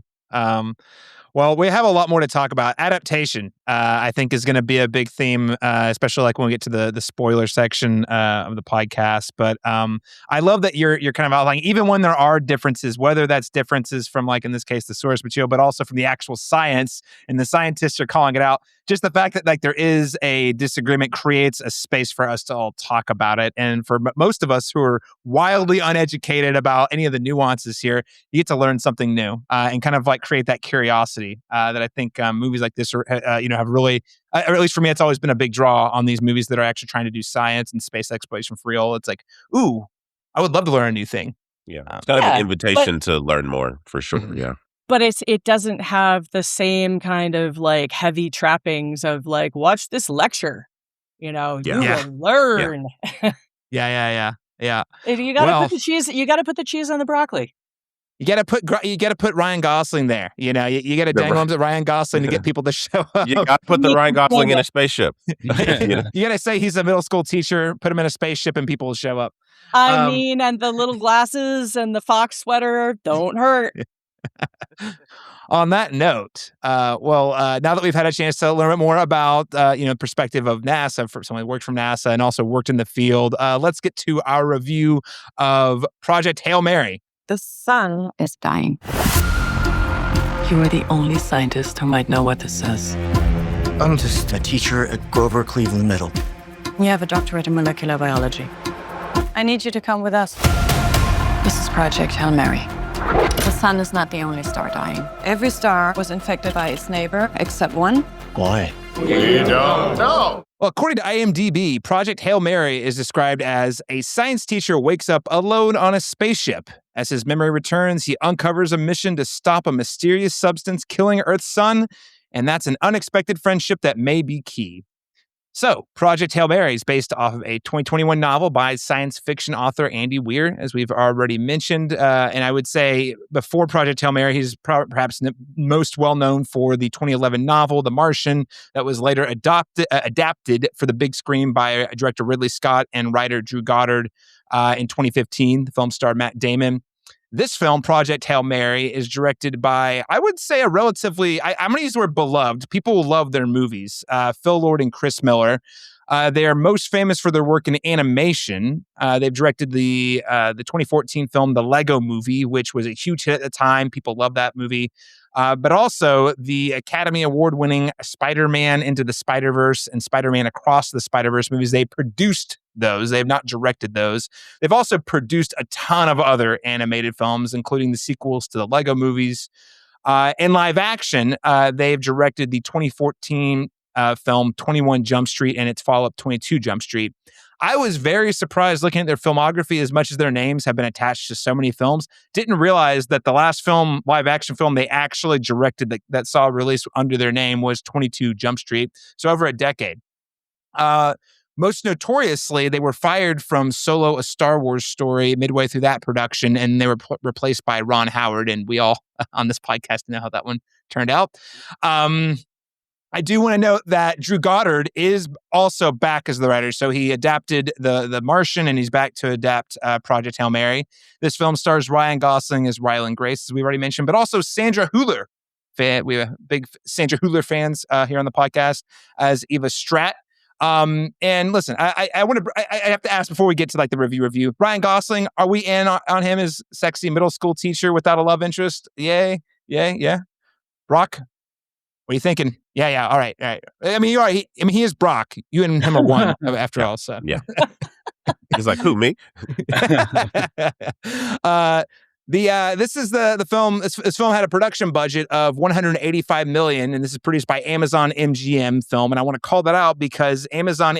Well, we have a lot more to talk about. Adaptation, I think, is going to be a big theme, especially like when we get to the spoiler section of the podcast. But I love that you're kind of outlining, even when there are differences, whether that's differences from, like in this case, the source material, but also from the actual science, and the scientists are calling it out. just the fact that like there is a disagreement creates a space for us to all talk about it. And for most of us who are wildly uneducated about any of the nuances here, you get to learn something new and kind of like create that curiosity that I think movies like this are, have really, or at least for me, it's always been a big draw on these movies that are actually trying to do science and space exploration for real. It's like, ooh, I would love to learn a new thing. Yeah, it's kind of an invitation to learn more, for sure. Yeah. But it doesn't have the same kind of like heavy trappings of like, watch this lecture, you will learn. Yeah. You gotta put the cheese. You gotta put the cheese on the broccoli. You gotta put Ryan Gosling there. You gotta dangle him to Ryan Gosling to get people to show up. You gotta put the Ryan Gosling in a spaceship. You gotta say he's a middle school teacher, put him in a spaceship, and people will show up. I mean, and the little glasses and the fox sweater don't hurt. On that note, now that we've had a chance to learn a bit more about, perspective of NASA, for someone who worked from NASA and also worked in the field, let's get to our review of Project Hail Mary. The sun is dying. You are the only scientist who might know what this says. I'm just a teacher at Grover Cleveland Middle. You have a doctorate in molecular biology. I need you to come with us. This is Project Hail Mary. The sun is not the only star dying. Every star was infected by its neighbor, except one. Why? We don't know. Well, according to IMDb, Project Hail Mary is described as a science teacher wakes up alone on a spaceship. As his memory returns, he uncovers a mission to stop a mysterious substance killing Earth's sun, and that's an unexpected friendship that may be key. So, Project Hail Mary is based off of a 2021 novel by science fiction author Andy Weir, as we've already mentioned. And I would say before Project Hail Mary, he's perhaps most well known for the 2011 novel The Martian, that was later adapted for the big screen by director Ridley Scott and writer Drew Goddard in 2015. The film starred Matt Damon. This film, Project Hail Mary, is directed by, I would say, a relatively, I'm going to use the word beloved. People will love their movies. Phil Lord and Chris Miller. They are most famous for their work in animation. They've directed the 2014 film, The Lego Movie, which was a huge hit at the time. People love that movie. But also the Academy Award-winning Spider-Man Into the Spider-Verse and Spider-Man Across the Spider-Verse movies. They produced those. They have not directed those. They've also produced a ton of other animated films, including the sequels to the Lego movies. In live action, they've directed the 2014 film 21 Jump Street and its follow-up 22 Jump Street. I was very surprised looking at their filmography, as much as their names have been attached to so many films. Didn't realize that the last live action film they actually directed that saw release under their name was 22 Jump Street. So over a decade. Most notoriously, they were fired from Solo: A Star Wars Story midway through that production, and they were replaced by Ron Howard. And we all on this podcast know how that one turned out. I do want to note that Drew Goddard is also back as the writer. So he adapted the Martian, and he's back to adapt Project Hail Mary. This film stars Ryan Gosling as Ryland Grace, as we already mentioned, but also Sandra Hüller. We have big Sandra Hüller fans here on the podcast as Eva Stratt. And listen, I have to ask before we get to like the review. Ryan Gosling, are we in on him as sexy middle school teacher without a love interest? Yay. Brock, what are you thinking? Yeah. All right. I mean, he is Brock. You and him are one after all. So yeah. He's like, who, me? This is the film. This film had a production budget of $185 million, and this is produced by Amazon MGM Film. And I want to call that out because Amazon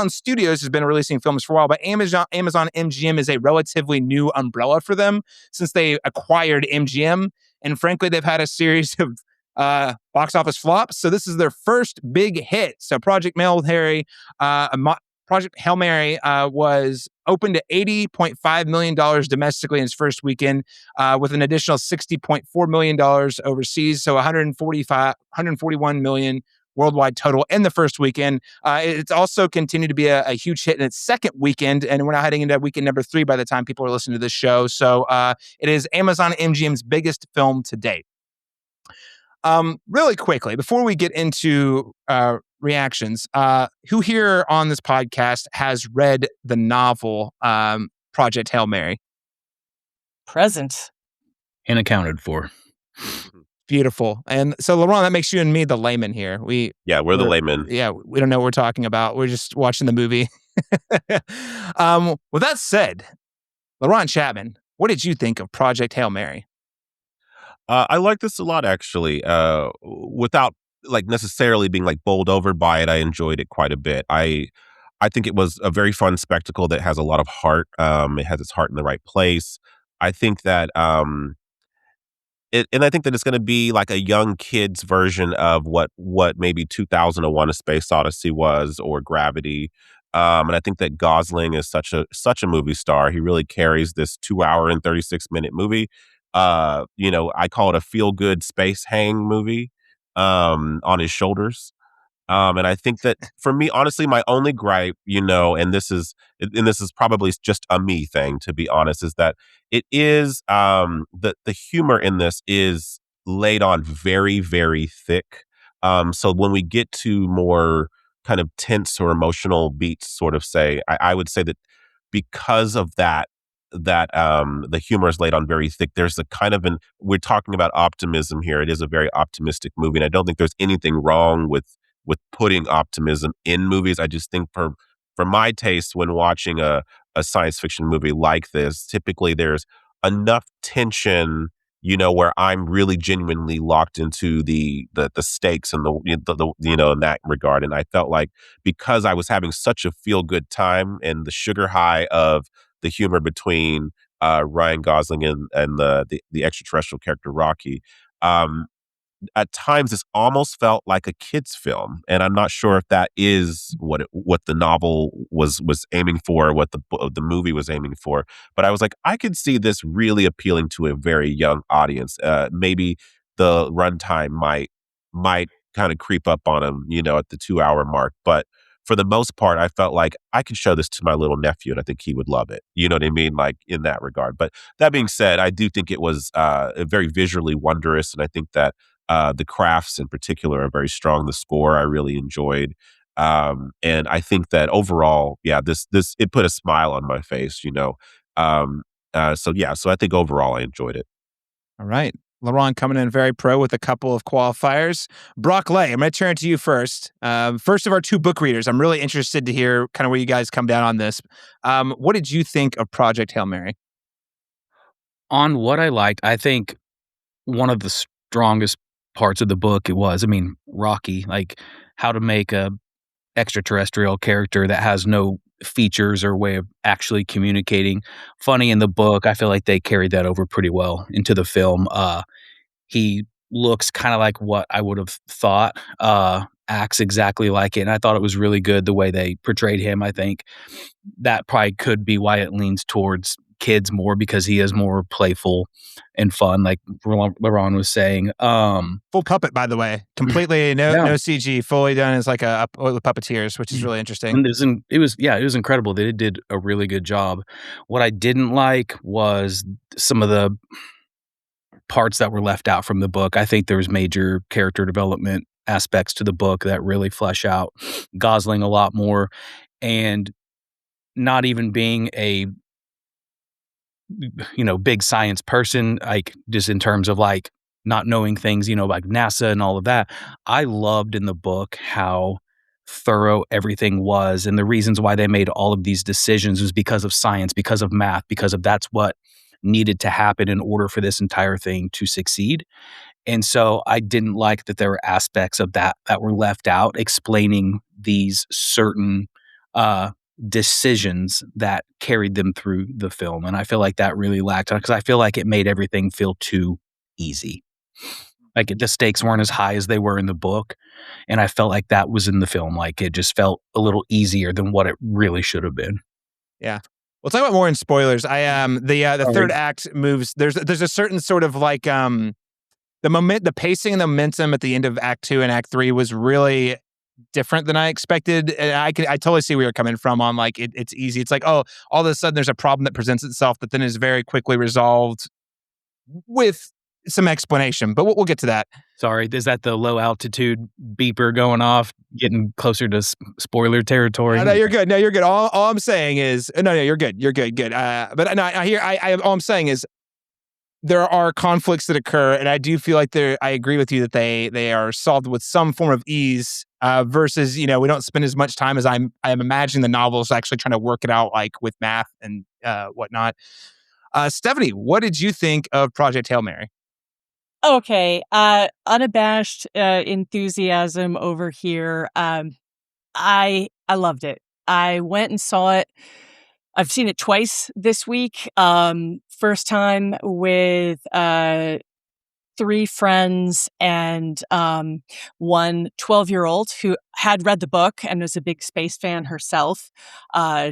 Studios has been releasing films for a while, but Amazon MGM is a relatively new umbrella for them since they acquired MGM. And frankly, they've had a series of box office flops. So this is their first big hit. So Project Hail Mary was opened to $80.5 million domestically in its first weekend, with an additional $60.4 million overseas. So $141 million worldwide total in the first weekend. It's also continued to be a huge hit in its second weekend, and we're now heading into weekend number 3 by the time people are listening to this show. So it is Amazon MGM's biggest film to date. Really quickly, before we get into reactions, who here on this podcast has read the novel Project Hail Mary? Present. And accounted for. Beautiful. And so, Laurent, that makes you and me the layman here. Yeah, we're the laymen. Yeah, we don't know what we're talking about. We're just watching the movie. With that said, Laurent Chapman, what did you think of Project Hail Mary? I like this a lot, actually. Without like necessarily being like bowled over by it, I enjoyed it quite a bit. I think it was a very fun spectacle that has a lot of heart. It has its heart in the right place. I think that and I think that it's going to be like a young kid's version of what maybe 2001: A Space Odyssey was, or Gravity. And I think that Gosling is such a movie star. He really carries this 2 hour and 36 minute movie. I call it a feel good space hang movie on his shoulders. And I think that for me, honestly, my only gripe, and this is probably just a me thing, to be honest, is that it is the humor in this is laid on very, very thick. So when we get to more kind of tense or emotional beats, sort of I would say that because of that the humor is laid on very thick. There's a kind of we're talking about optimism here. It is a very optimistic movie, and I don't think there's anything wrong with putting optimism in movies. I just think for my taste, when watching a science fiction movie like this, typically there's enough tension, where I'm really genuinely locked into the stakes and in that regard. And I felt like because I was having such a feel good time and the sugar high of the humor between Ryan Gosling and the extraterrestrial character Rocky, at times this almost felt like a kid's film, and I'm not sure if that is what the novel was aiming for, what the movie was aiming for. But I was like, I could see this really appealing to a very young audience. Maybe the runtime might kind of creep up on them, at the 2 hour mark. But for the most part, I felt like I could show this to my little nephew, and I think he would love it. You know what I mean? Like in that regard. But that being said, I do think it was very visually wondrous, and I think that the crafts in particular are very strong. The score I really enjoyed. And I think that overall, yeah, this it put a smile on my face. So I think overall I enjoyed it. All right. Laurent coming in very pro with a couple of qualifiers. Brock Lay, I'm going to turn to you first. First of our two book readers, I'm really interested to hear kind of where you guys come down on this. What did you think of Project Hail Mary? On what I liked, I think one of the strongest parts of the book Rocky, like how to make a extraterrestrial character that has no features or way of actually communicating funny in the book. I feel like they carried that over pretty well into the film. He looks kind of like what I would have thought, acts exactly like it, and I thought it was really good the way they portrayed him. I think that probably could be why it leans towards kids more, because he is more playful and fun, like Laurent was saying. Full puppet, by the way, completely no CG, fully done as like a with puppeteers, which is really interesting. And it was incredible. They did a really good job. What I didn't like was some of the parts that were left out from the book. I think there was major character development aspects to the book that really flesh out Gosling a lot more, and not even being a big science person, like just in terms of like not knowing things, like NASA and all of that. I loved in the book how thorough everything was, and the reasons why they made all of these decisions was because of science, because of math, because of that's what needed to happen in order for this entire thing to succeed. And so I didn't like that there were aspects of that were left out, explaining these certain decisions that carried them through the film. And I feel like that really lacked, because I feel like it made everything feel too easy. Like the stakes weren't as high as they were in the book. And I felt like that was in the film. Like it just felt a little easier than what it really should have been. Yeah. We'll talk about more in spoilers. The third act moves. There's a certain sort of like the pacing and the momentum at the end of Act 2 and Act 3 was really different than I expected. And I totally see where you're coming from on like it's easy. It's like, oh, all of a sudden there's a problem that presents itself that then is very quickly resolved with some explanation. But we'll get to that. Sorry, is that the low altitude beeper going off, getting closer to spoiler territory? No, you're good. No, you're good. All I'm saying is, no, you're good. You're good. Good. But no, all I'm saying is, there are conflicts that occur, and I do feel like I agree with you that they are solved with some form of ease. Versus, we don't spend as much time as I'm imagining the novels actually trying to work it out, like with math and whatnot. Stephanie, what did you think of Project Hail Mary? Okay, unabashed enthusiasm over here. I loved it. I went and saw it. I've seen it twice this week. First time with 3 friends and one 12-year-old who had read the book and was a big space fan herself.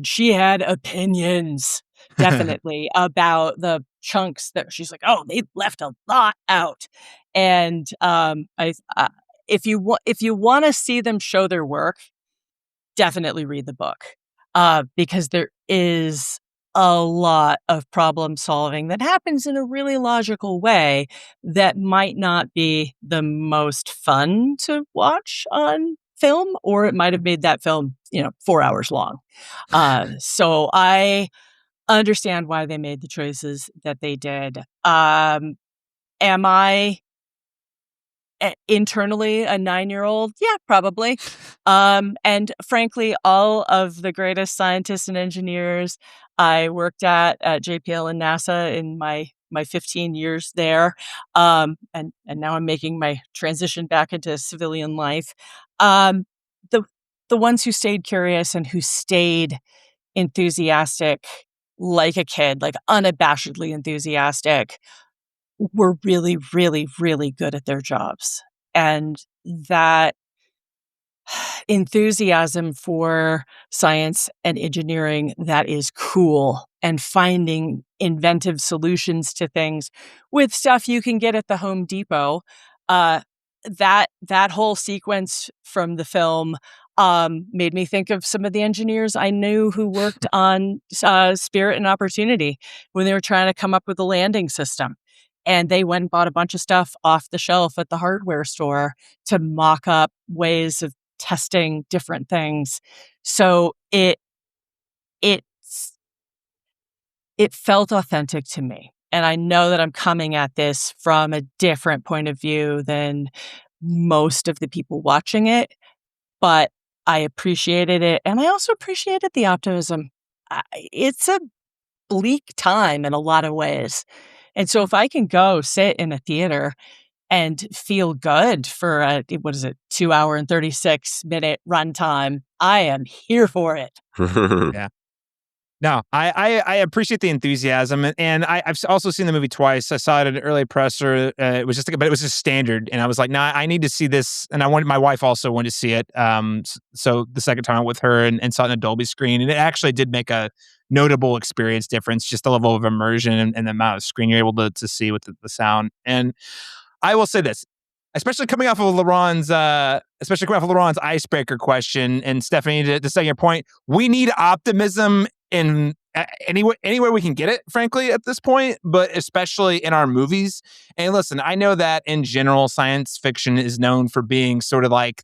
She had opinions, definitely, about the chunks that she's like, oh, they left a lot out. And if you want to see them show their work, definitely read the book, because there is a lot of problem solving that happens in a really logical way that might not be the most fun to watch on film, or it might have made that film, 4 hours long. So I understand why they made the choices that they did. Am I internally a 9-year-old? Yeah, probably. And frankly, all of the greatest scientists and engineers I worked at JPL and NASA in my 15 years there, and now I'm making my transition back into civilian life. The ones who stayed curious and who stayed enthusiastic like a kid, like unabashedly enthusiastic, were really, really, really good at their jobs. And that enthusiasm for science and engineering that is cool, and finding inventive solutions to things with stuff you can get at the Home Depot. That whole sequence from the film made me think of some of the engineers I knew who worked on Spirit and Opportunity when they were trying to come up with a landing system. And they went and bought a bunch of stuff off the shelf at the hardware store to mock up ways of testing different things. So it felt authentic to me. And I know that I'm coming at this from a different point of view than most of the people watching it, but I appreciated it. And I also appreciated the optimism. It's a bleak time in a lot of ways. And so if I can go sit in a theater and feel good for a 2-hour and 36-minute runtime, I am here for it. Yeah. No, I appreciate the enthusiasm, and I've also seen the movie twice. I saw it at an early presser. It was just standard, and I was like, nah, I need to see this. And my wife also wanted to see it. So the second time I went with her and saw it in a Dolby screen, and it actually did make a notable experience difference, just the level of immersion and the amount of screen you're able to see with the sound. And I will say this, especially coming off of LaRon's icebreaker question, and Stephanie, to second your point, we need optimism in anywhere we can get it, frankly, at this point, but especially in our movies. And listen, I know that in general, science fiction is known for being sort of like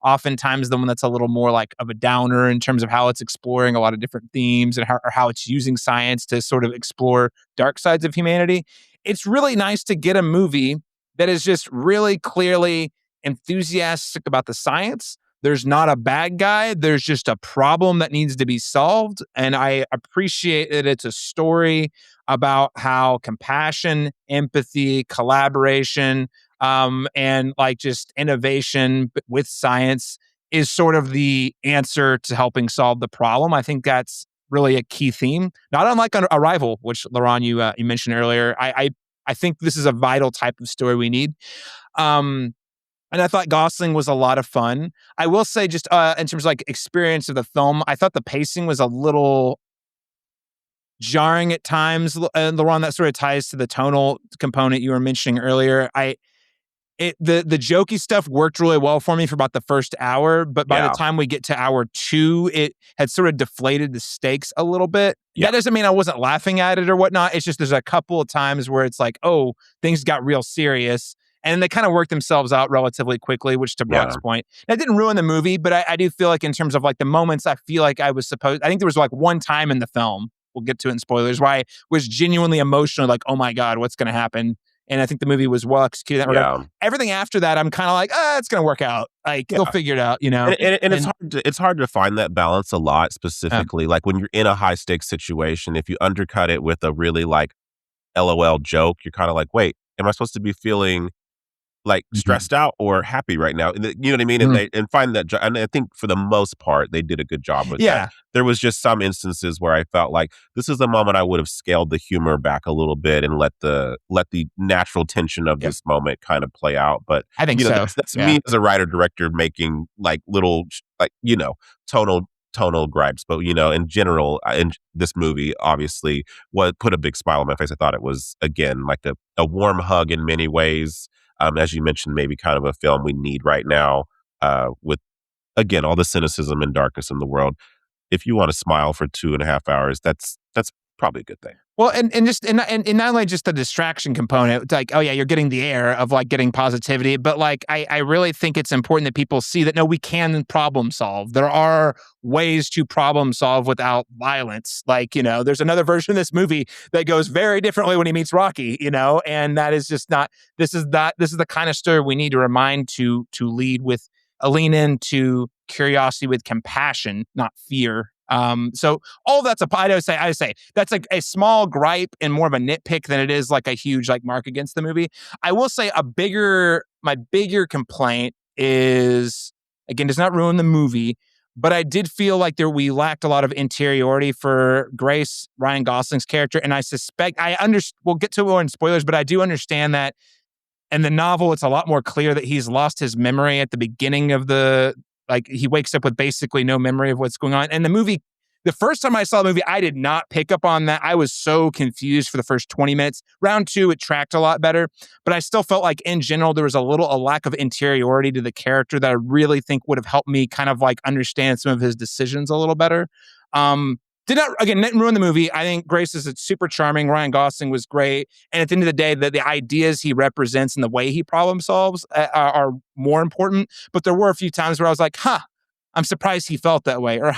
oftentimes the one that's a little more like of a downer in terms of how it's exploring a lot of different themes and how it's using science to sort of explore dark sides of humanity. It's really nice to get a movie that is just really clearly enthusiastic about the science. There's not a bad guy. There's just a problem that needs to be solved. And I appreciate that it's a story about how compassion, empathy, collaboration, and like just innovation with science is sort of the answer to helping solve the problem. I think that's really a key theme, not unlike Arrival, which LaRon, you mentioned earlier. I think this is a vital type of story we need. And I thought Gosling was a lot of fun. I will say, just in terms of like experience of the film, I thought the pacing was a little jarring at times. LaRon, that sort of ties to the tonal component you were mentioning earlier. The jokey stuff worked really well for me for about the first hour, but by the time we get to hour 2, it had sort of deflated the stakes a little bit. Yeah. That doesn't mean I wasn't laughing at it or whatnot. It's just there's a couple of times where it's like, oh, things got real serious. And they kind of worked themselves out relatively quickly, which to Brock's point, that didn't ruin the movie, but I do feel like in terms of like the moments, I feel like I think there was like one time in the film we'll get to it in spoilers, why I was genuinely emotional, like, oh my God, what's going to happen? And I think the movie was well executed in that regard. Everything after that, I'm kind of like, it's going to work out. Like, they'll figure it out, you know? And it's hard to find that balance a lot, specifically. Like, when you're in a high stakes situation, if you undercut it with a really, like, LOL joke, you're kind of like, wait, am I supposed to be feeling like stressed out or happy right now? You know what I mean? And find that, and I think for the most part, they did a good job with that. There was just some instances where I felt like this is a moment I would have scaled the humor back a little bit and let the natural tension of this moment kind of play out. But I think that's me as a writer director making like little, like, you know, tonal gripes. But, you know, in general, in this movie, obviously, what put a big smile on my face. I thought it was, again, like a warm hug in many ways. As you mentioned, maybe kind of a film we need right now, with, again, all the cynicism and darkness in the world. If you want to smile for 2.5 hours, that's probably a good thing. Well, and not only just the distraction component, it's like, oh yeah, you're getting the air of like getting positivity, but like I really think it's important that people see that, no, we can problem solve. There are ways to problem solve without violence. Like, you know, there's another version of this movie that goes very differently when he meets Rocky, you know, and that is just not, this is the kind of story we need to remind to lead with a lean into curiosity with compassion, not fear. So all that's I would say that's like a small gripe and more of a nitpick than it is like a huge like mark against the movie. I will say my bigger complaint is, again, does not ruin the movie, but I did feel like we lacked a lot of interiority for Grace, Ryan Gosling's character. And I suspect we'll get to it more in spoilers, but I do understand that in the novel, it's a lot more clear that he's lost his memory at the beginning of like, he wakes up with basically no memory of what's going on. And the movie, the first time I saw the movie, I did not pick up on that. I was so confused for the first 20 minutes. Round 2, it tracked a lot better, but I still felt like in general, there was a lack of interiority to the character that I really think would have helped me kind of like understand some of his decisions a little better. Didn't ruin the movie. I think Grace is super charming. Ryan Gosling was great. And at the end of the day, the ideas he represents and the way he problem solves are more important. But there were a few times where I was like, I'm surprised he felt that way. Or,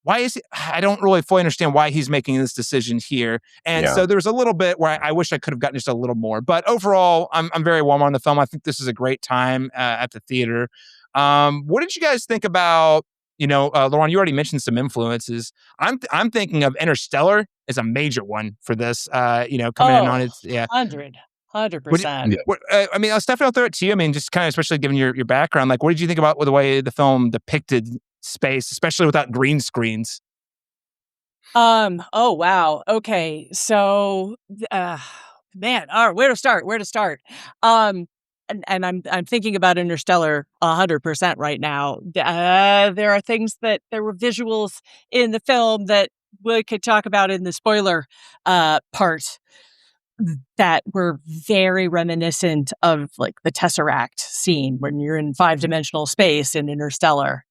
why is he? I don't really fully understand why he's making this decision here. And so there's a little bit where I wish I could have gotten just a little more. But overall, I'm very warm on the film. I think this is a great time at the theater. What did you guys think about, you know, Lauren, you already mentioned some influences. I'm thinking of Interstellar as a major one for this, you know, coming in on its, 100%. I mean, Stephanie, I'll throw it to you. I mean, just kind of, especially given your background, like, what did you think about the way the film depicted space, especially without green screens? Oh, wow. Okay. So, man, all right, where to start? And I'm thinking about Interstellar 100% right now. There are things there were visuals in the film that we could talk about in the spoiler part that were very reminiscent of like the Tesseract scene when you're in 5-dimensional space in Interstellar.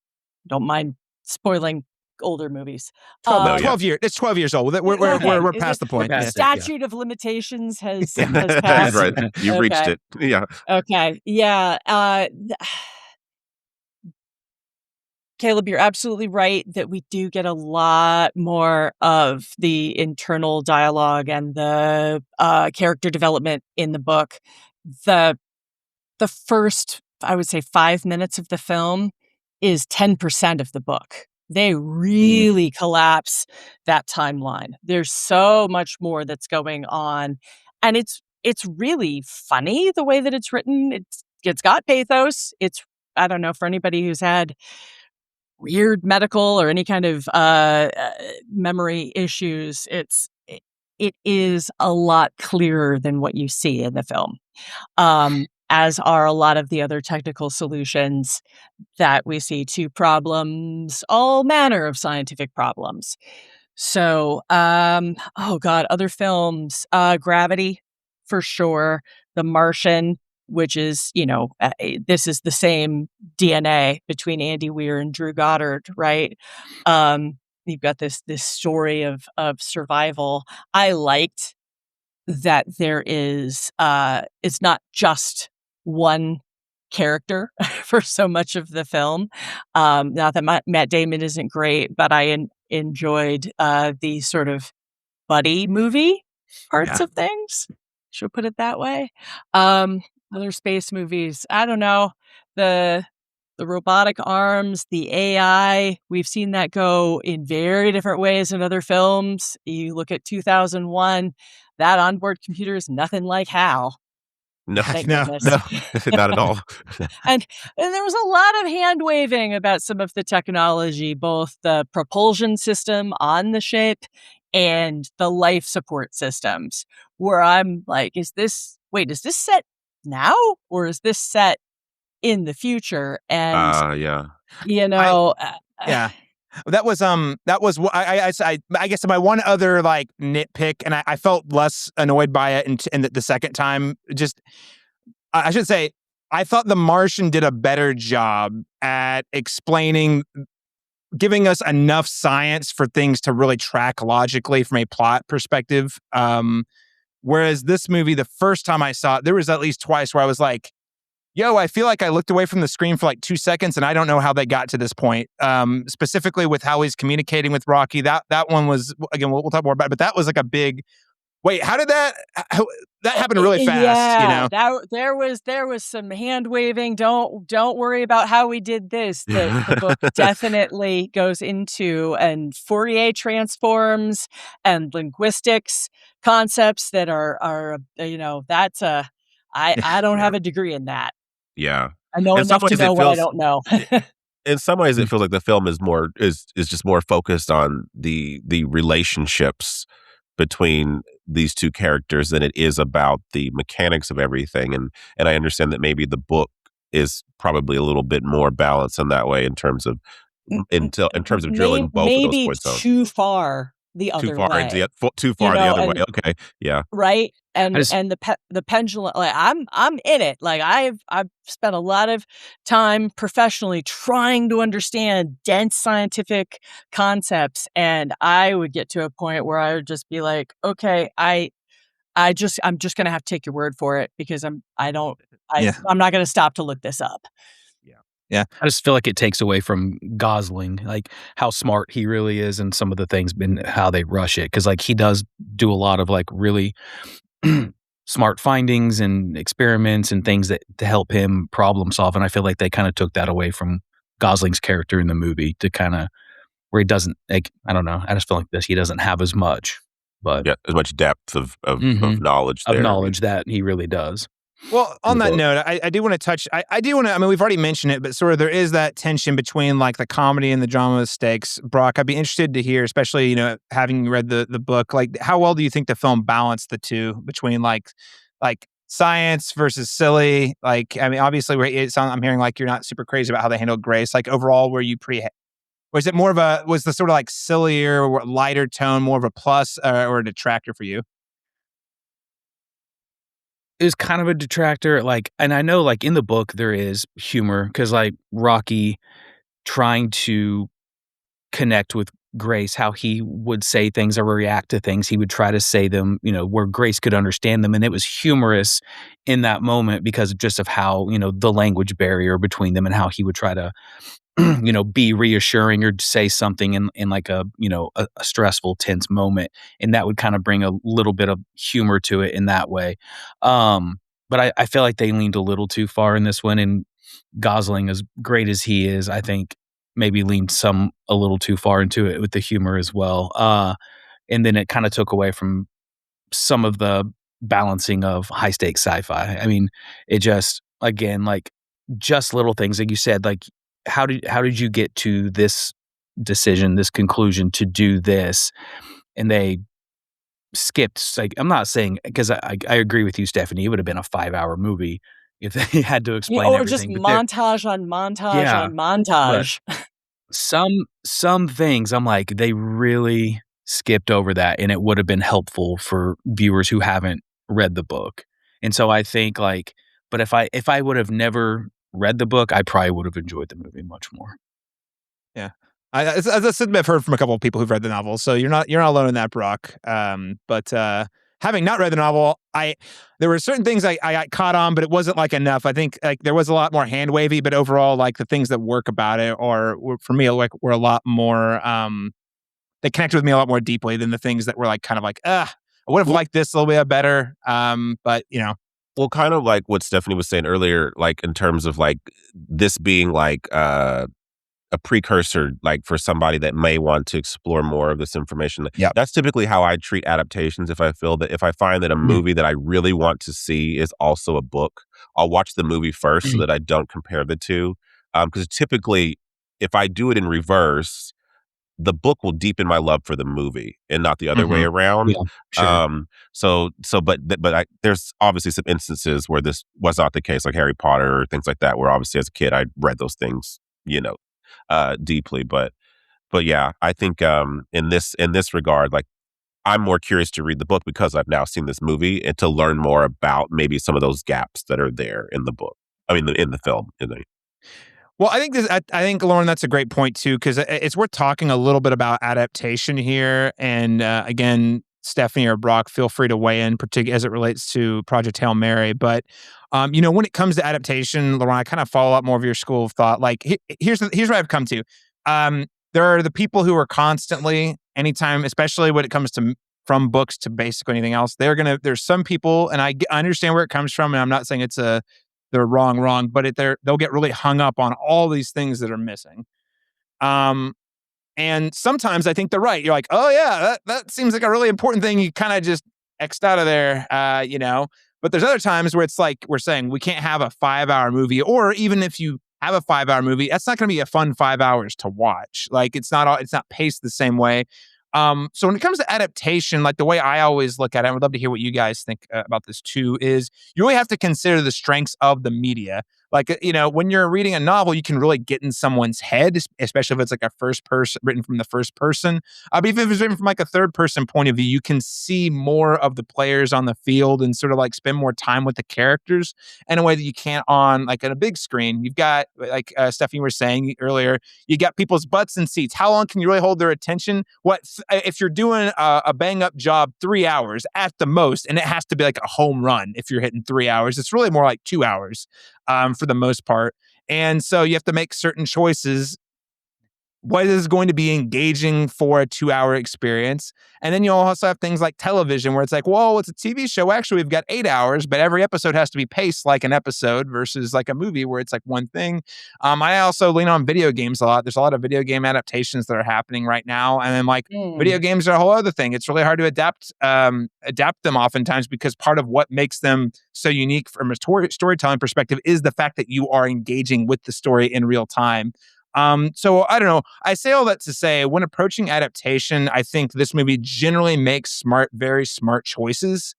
Don't mind spoiling older movies. 12 years. It's 12 years old. We're past the point. The statute of limitations has passed. Right. You reached it. Yeah. Okay. Yeah. Caleb, you're absolutely right that we do get a lot more of the internal dialogue and the character development in the book. The first, I would say, 5 minutes of the film is 10% of the book. They really collapse that timeline. There's so much more that's going on. And it's really funny the way that it's written. It's got pathos. I don't know, for anybody who's had weird medical or any kind of memory issues, it is a lot clearer than what you see in the film. As are a lot of the other technical solutions that we see to problems, all manner of scientific problems. So, other films, Gravity, for sure, The Martian, which is, you know, this is the same DNA between Andy Weir and Drew Goddard, right? You've got this story of survival. I liked that there is, it's not just one character for so much of the film. Not that Matt Damon isn't great, but I enjoyed the sort of buddy movie parts Yeah. of things. Should put it that way. Other space movies, I don't know. The robotic arms, the AI, we've seen that go in very different ways in other films. You look at 2001, that onboard computer is nothing like HAL. No, Thank No, goodness. no, not at all. And there was a lot of hand waving about some of the technology, both the propulsion system on the ship and the life support systems, where I'm like, is this set now or is this set in the future? And, Yeah. you know, Yeah. That was I guess my one other like nitpick, and I felt less annoyed by it in the second time. Just I should say I thought The Martian did a better job at explaining, giving us enough science for things to really track logically from a plot perspective. Whereas this movie, the first time I saw it, there was at least twice where I was like, yo, I feel like I looked away from the screen for like 2 seconds and I don't know how they got to this point. Specifically with how he's communicating with Rocky. That one was, again, we'll talk more about it, but that was like a big, wait, how did that happened really fast, yeah, there was some hand waving. Don't worry about how we did this. The book definitely goes into and Fourier transforms and linguistics concepts that are that's I don't have a degree in that. Yeah. I know In some enough to ways, it know what I feels don't know. in some ways it feels like the film is just more focused on the relationships between these two characters than it is about the mechanics of everything. And I understand that maybe the book is probably a little bit more balanced in that way in terms of drilling both of those points home. Too far the Too other far way. too far the other way. Okay. Yeah. Right? And I just- and the pendulum, like I'm in it. Like I've spent a lot of time professionally trying to understand dense scientific concepts, and I would get to a point where I would just be like, okay, I'm just going to have to take your word for it because I'm not going to stop to look this up. I just feel like it takes away from Gosling, like how smart he really is and some of the things and how they rush it. Cause like he does do a lot of like really smart findings and experiments and things that to help him problem solve. And I feel like they kind of took that away from Gosling's character in the movie to kind of where he doesn't like, I don't know. I just feel like he doesn't have as much, but Yeah. As much depth of knowledge of there. knowledge that he really does. Well, on that Well- note, I do want to touch. I do want to. I mean, we've already mentioned it, but sort of there is that tension between like the comedy and the drama stakes. Brock, I'd be interested to hear, especially having read the book, like how well do you think the film balanced the two between like science versus silly? Like, I mean, obviously, I'm hearing like you're not super crazy about how they handled Grace. Like overall, were you pretty? Was it more of was the sort of like sillier, or lighter tone more of a plus or a detractor for you? It was kind of a detractor, like, and I know like in the book there is humor because like Rocky trying to connect with Grace, how he would say things or react to things, he would try to say them, where Grace could understand them, and it was humorous in that moment because just of how the language barrier between them and how he would try to be reassuring or say something in like a stressful, tense moment. And that would kind of bring a little bit of humor to it in that way. But I feel like they leaned a little too far in this one. And Gosling, as great as he is, I think maybe leaned a little too far into it with the humor as well. And then it kind of took away from some of the balancing of high stakes sci-fi. I mean, it just, again, like just little things like you said, like, how did you get to this decision, this conclusion to do this? And they skipped. Like, I'm not saying because I agree with you, Stephanie. It would have been a 5-hour movie if they had to explain or everything. just but montage on montage on montage. some things I'm like they really skipped over that, and it would have been helpful for viewers who haven't read the book. And so I think like, but if I would have never read the book, I probably would have enjoyed the movie much more. Yeah, as I said, I've heard from a couple of people who've read the novel, so you're not alone in that, Brock. But having not read the novel, there were certain things I got caught on, but it wasn't like enough. I think like there was a lot more hand wavy, but overall, like the things that work about it, or for me, like were a lot more that connected with me a lot more deeply than the things that were like kind of like, I would have liked this a little bit better. But Well, kind of like what Stephanie was saying earlier, like in terms of like this being like a precursor, like for somebody that may want to explore more of this information. Yep. That's typically how I treat adaptations. If I find that a movie that I really want to see is also a book, I'll watch the movie first so that I don't compare the two. Because typically, if I do it in reverse, the book will deepen my love for the movie and not the other way around. Yeah, sure. But there's obviously some instances where this was not the case, like Harry Potter or things like that, where obviously as a kid I read those things, deeply. But yeah, I think in this regard, like I'm more curious to read the book because I've now seen this movie and to learn more about maybe some of those gaps that are there in the book. I mean, in the film. Well, I think I think Lauren, that's a great point too, because it's worth talking a little bit about adaptation here. And again, Stephanie or Brock, feel free to weigh in, particularly as it relates to Project Hail Mary. But when it comes to adaptation, Lauren, I kind of follow up more of your school of thought. Like, here's what I've come to. There are the people who are constantly, anytime, especially when it comes to from books to basically anything else, there's some people, and I understand where it comes from, and I'm not saying they're wrong, but they'll get really hung up on all these things that are missing. And sometimes I think they're right. You're like, oh yeah, that seems like a really important thing. You kind of just X'd out of there, But there's other times where it's like we're saying we can't have a 5-hour movie, or even if you have a 5-hour movie, that's not going to be a fun 5 hours to watch. Like it's not paced the same way. So when it comes to adaptation, like the way I always look at it, I would love to hear what you guys think about this too, is you really have to consider the strengths of the media. Like, when you're reading a novel, you can really get in someone's head, especially if it's like written from the first person. But if it's written from like a third person point of view, you can see more of the players on the field and sort of like spend more time with the characters in a way that you can't on like on a big screen. You've got, like Stephanie was saying earlier, you got people's butts in seats. How long can you really hold their attention? If you're doing a bang up job, 3 hours at the most, and it has to be like a home run if you're hitting 3 hours. It's really more like 2 hours. For the most part. And so you have to make certain choices. What is going to be engaging for a 2-hour experience? And then you also have things like television where it's like, whoa, it's a TV show. Actually, we've got 8 hours, but every episode has to be paced like an episode versus like a movie where it's like one thing. I also lean on video games a lot. There's a lot of video game adaptations that are happening right now. And then video games are a whole other thing. It's really hard to adapt them oftentimes because part of what makes them so unique from a storytelling perspective is the fact that you are engaging with the story in real time. So I don't know. I say all that to say, when approaching adaptation, I think this movie generally makes very smart choices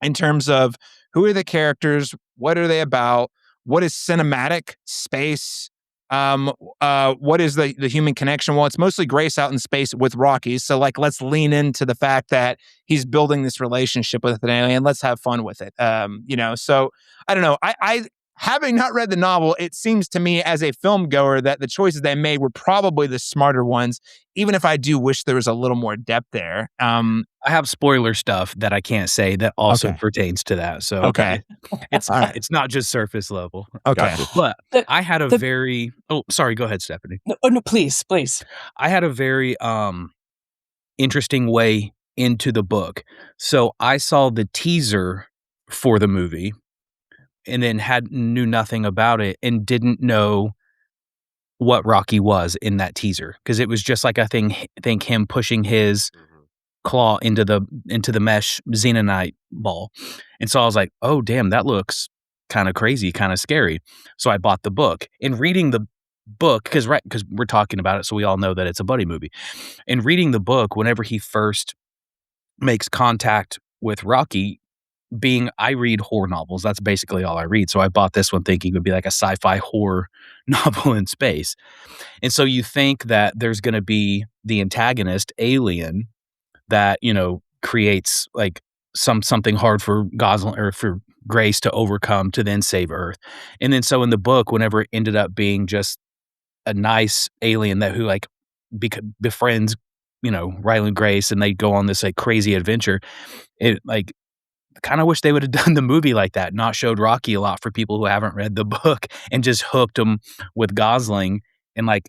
in terms of who are the characters, what are they about, what is cinematic space, what is the human connection? Well, it's mostly Grace out in space with Rocky. So like, let's lean into the fact that he's building this relationship with an alien. Let's have fun with it. So I don't know. I having not read the novel, it seems to me as a film goer that the choices they made were probably the smarter ones, even if I do wish there was a little more depth there. I have spoiler stuff that I can't say that also pertains to that. So okay. It's not just surface level. Okay. But I had sorry, go ahead, Stephanie. No, please. I had a very interesting way into the book. So I saw the teaser for the movie and then knew nothing about it and didn't know what Rocky was in that teaser, because it was just like I think him pushing his claw into the mesh xenonite ball. And so I was like, oh damn, that looks kind of crazy, kind of scary. So I bought the book. And reading the book, because we're talking about it, so we all know that it's a buddy movie. And reading the book, whenever he first makes contact with Rocky, I read horror novels. That's basically all I read. So I bought this one thinking it would be like a sci-fi horror novel in space. And so you think that there's going to be the antagonist alien that, creates like something hard for Gosling or for Grace to overcome to then save Earth. And then so in the book, whenever it ended up being just a nice alien who like befriends, Riley and Grace, and they go on this like crazy adventure, it like kind of wish they would have done the movie like that, not showed Rocky a lot for people who haven't read the book, and just hooked them with Gosling and like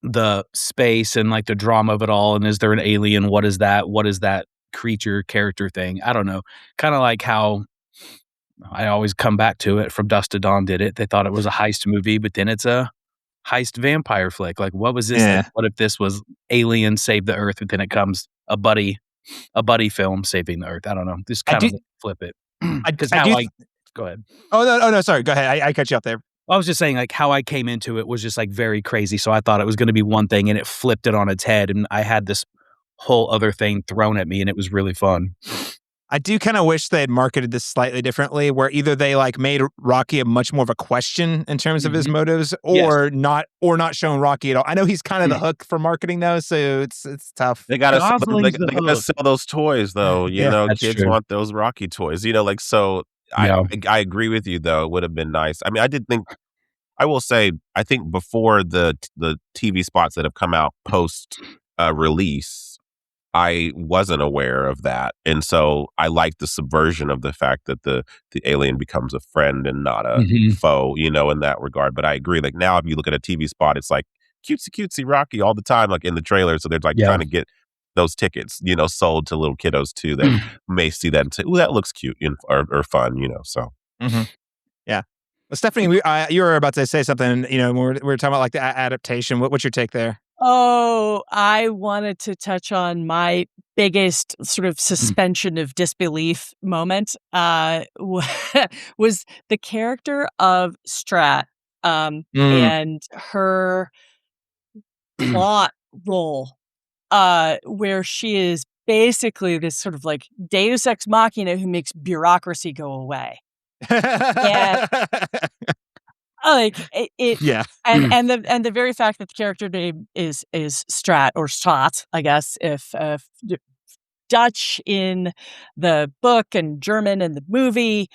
the space and like the drama of it all. And is there an alien? What is that? What is that creature character thing? I don't know. Kind of like how I always come back to it. From Dusk to Dawn did it. They thought it was a heist movie, but then it's a heist vampire flick. Like, what was this? Yeah. What if this was Alien Save the Earth, but then it comes a buddy film saving the Earth? I don't know. Just kind of flip it. Because go ahead. Oh no, sorry. Go ahead. I cut you off there. I was just saying, like, how I came into it was just like very crazy. So I thought it was going to be one thing, and it flipped it on its head, and I had this whole other thing thrown at me, and it was really fun. I do kind of wish they had marketed this slightly differently, where either they like made Rocky a much more of a question in terms of his motives, or not showing Rocky at all. I know he's kind of the hook for marketing though, so it's tough. They gotta sell those toys though. You know, kids want those Rocky toys. You know, like so. I agree with you though. It would have been nice. I mean, I will say, I think before the TV spots that have come out post release, I wasn't aware of that. And so I like the subversion of the fact that the alien becomes a friend and not a foe, you know, in that regard. But I agree. Like now, if you look at a TV spot, it's like cutesy Rocky all the time, like in the trailer. So they're like trying to get those tickets, you know, sold to little kiddos too that may see that and say, "Ooh, that looks cute or fun," you know. So, yeah. Well, Stephanie, you were about to say something. You know, we were talking about like the adaptation. What's your take there? Oh, I wanted to touch on my biggest sort of suspension of disbelief moment was the character of Strat and her plot role, where she is basically this sort of like Deus Ex Machina who makes bureaucracy go away. And, like it and the very fact that the character name is Strat or Strat, I guess, if Dutch in the book and German in the movie,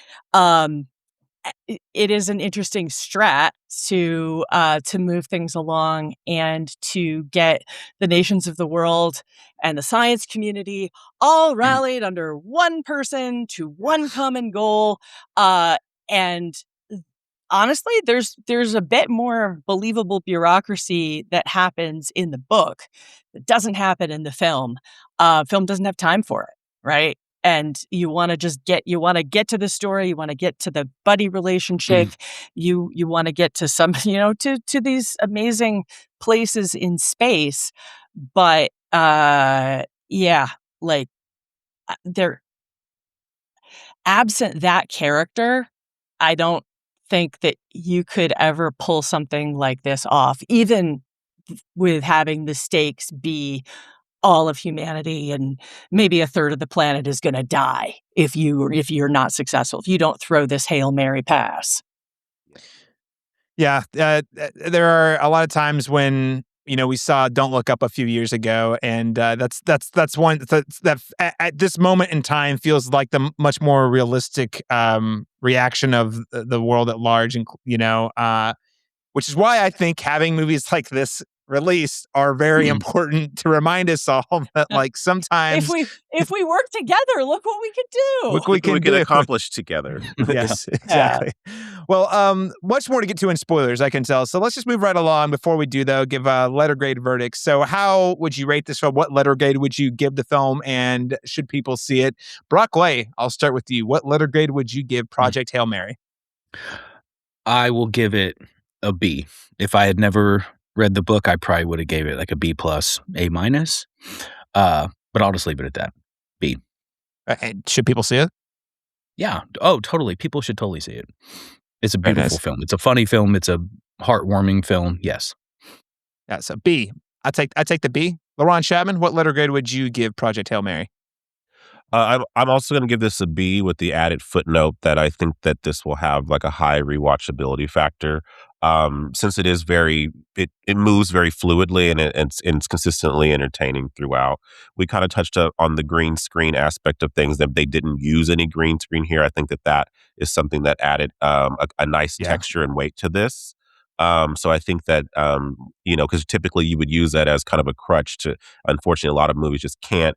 it is an interesting strat to move things along and to get the nations of the world and the science community all rallied under one person to one common goal, and honestly, there's a bit more believable bureaucracy that happens in the book that doesn't happen in the film. Film doesn't have time for it, right? And you want to get to the story, you want to get to the buddy relationship, you want to get to some, to these amazing places in space, but like they're absent that character. I don't think that you could ever pull something like this off, even with having the stakes be all of humanity and maybe a third of the planet is going to die if you're not successful, if you don't throw this Hail Mary pass. Yeah, there are a lot of times when we saw Don't Look Up a few years ago, and that's one that at this moment in time feels like the much more realistic reaction of the world at large, and which is why I think having movies like this released are very important to remind us all that, like, sometimes if we work together, look what we can do. Look what we can accomplish together. Yes, exactly. Well, much more to get to in spoilers, I can tell. So let's just move right along. Before we do, though, give a letter grade verdict. So how would you rate this film? What letter grade would you give the film? And should people see it? Brock Lay, I'll start with you. What letter grade would you give Project Hail Mary? I will give it a B. If I had never read the book, I probably would have gave it like a B+, A-. But I'll just leave it at that. B. Should people see it? Yeah. Oh, totally. People should totally see it. It's a beautiful film. It's a funny film. It's a heartwarming film. Yes. Yeah. So B. I take the B. LaRon Chapman, what letter grade would you give Project Hail Mary? I'm also going to give this a B with the added footnote that I think that this will have like a high rewatchability factor. Since it is it moves very fluidly and it's consistently entertaining throughout. We kind of touched on the green screen aspect of things, that they didn't use any green screen here. I think that is something that added a nice texture and weight to this. So I think that, because typically you would use that as kind of a crutch to, unfortunately, a lot of movies just can't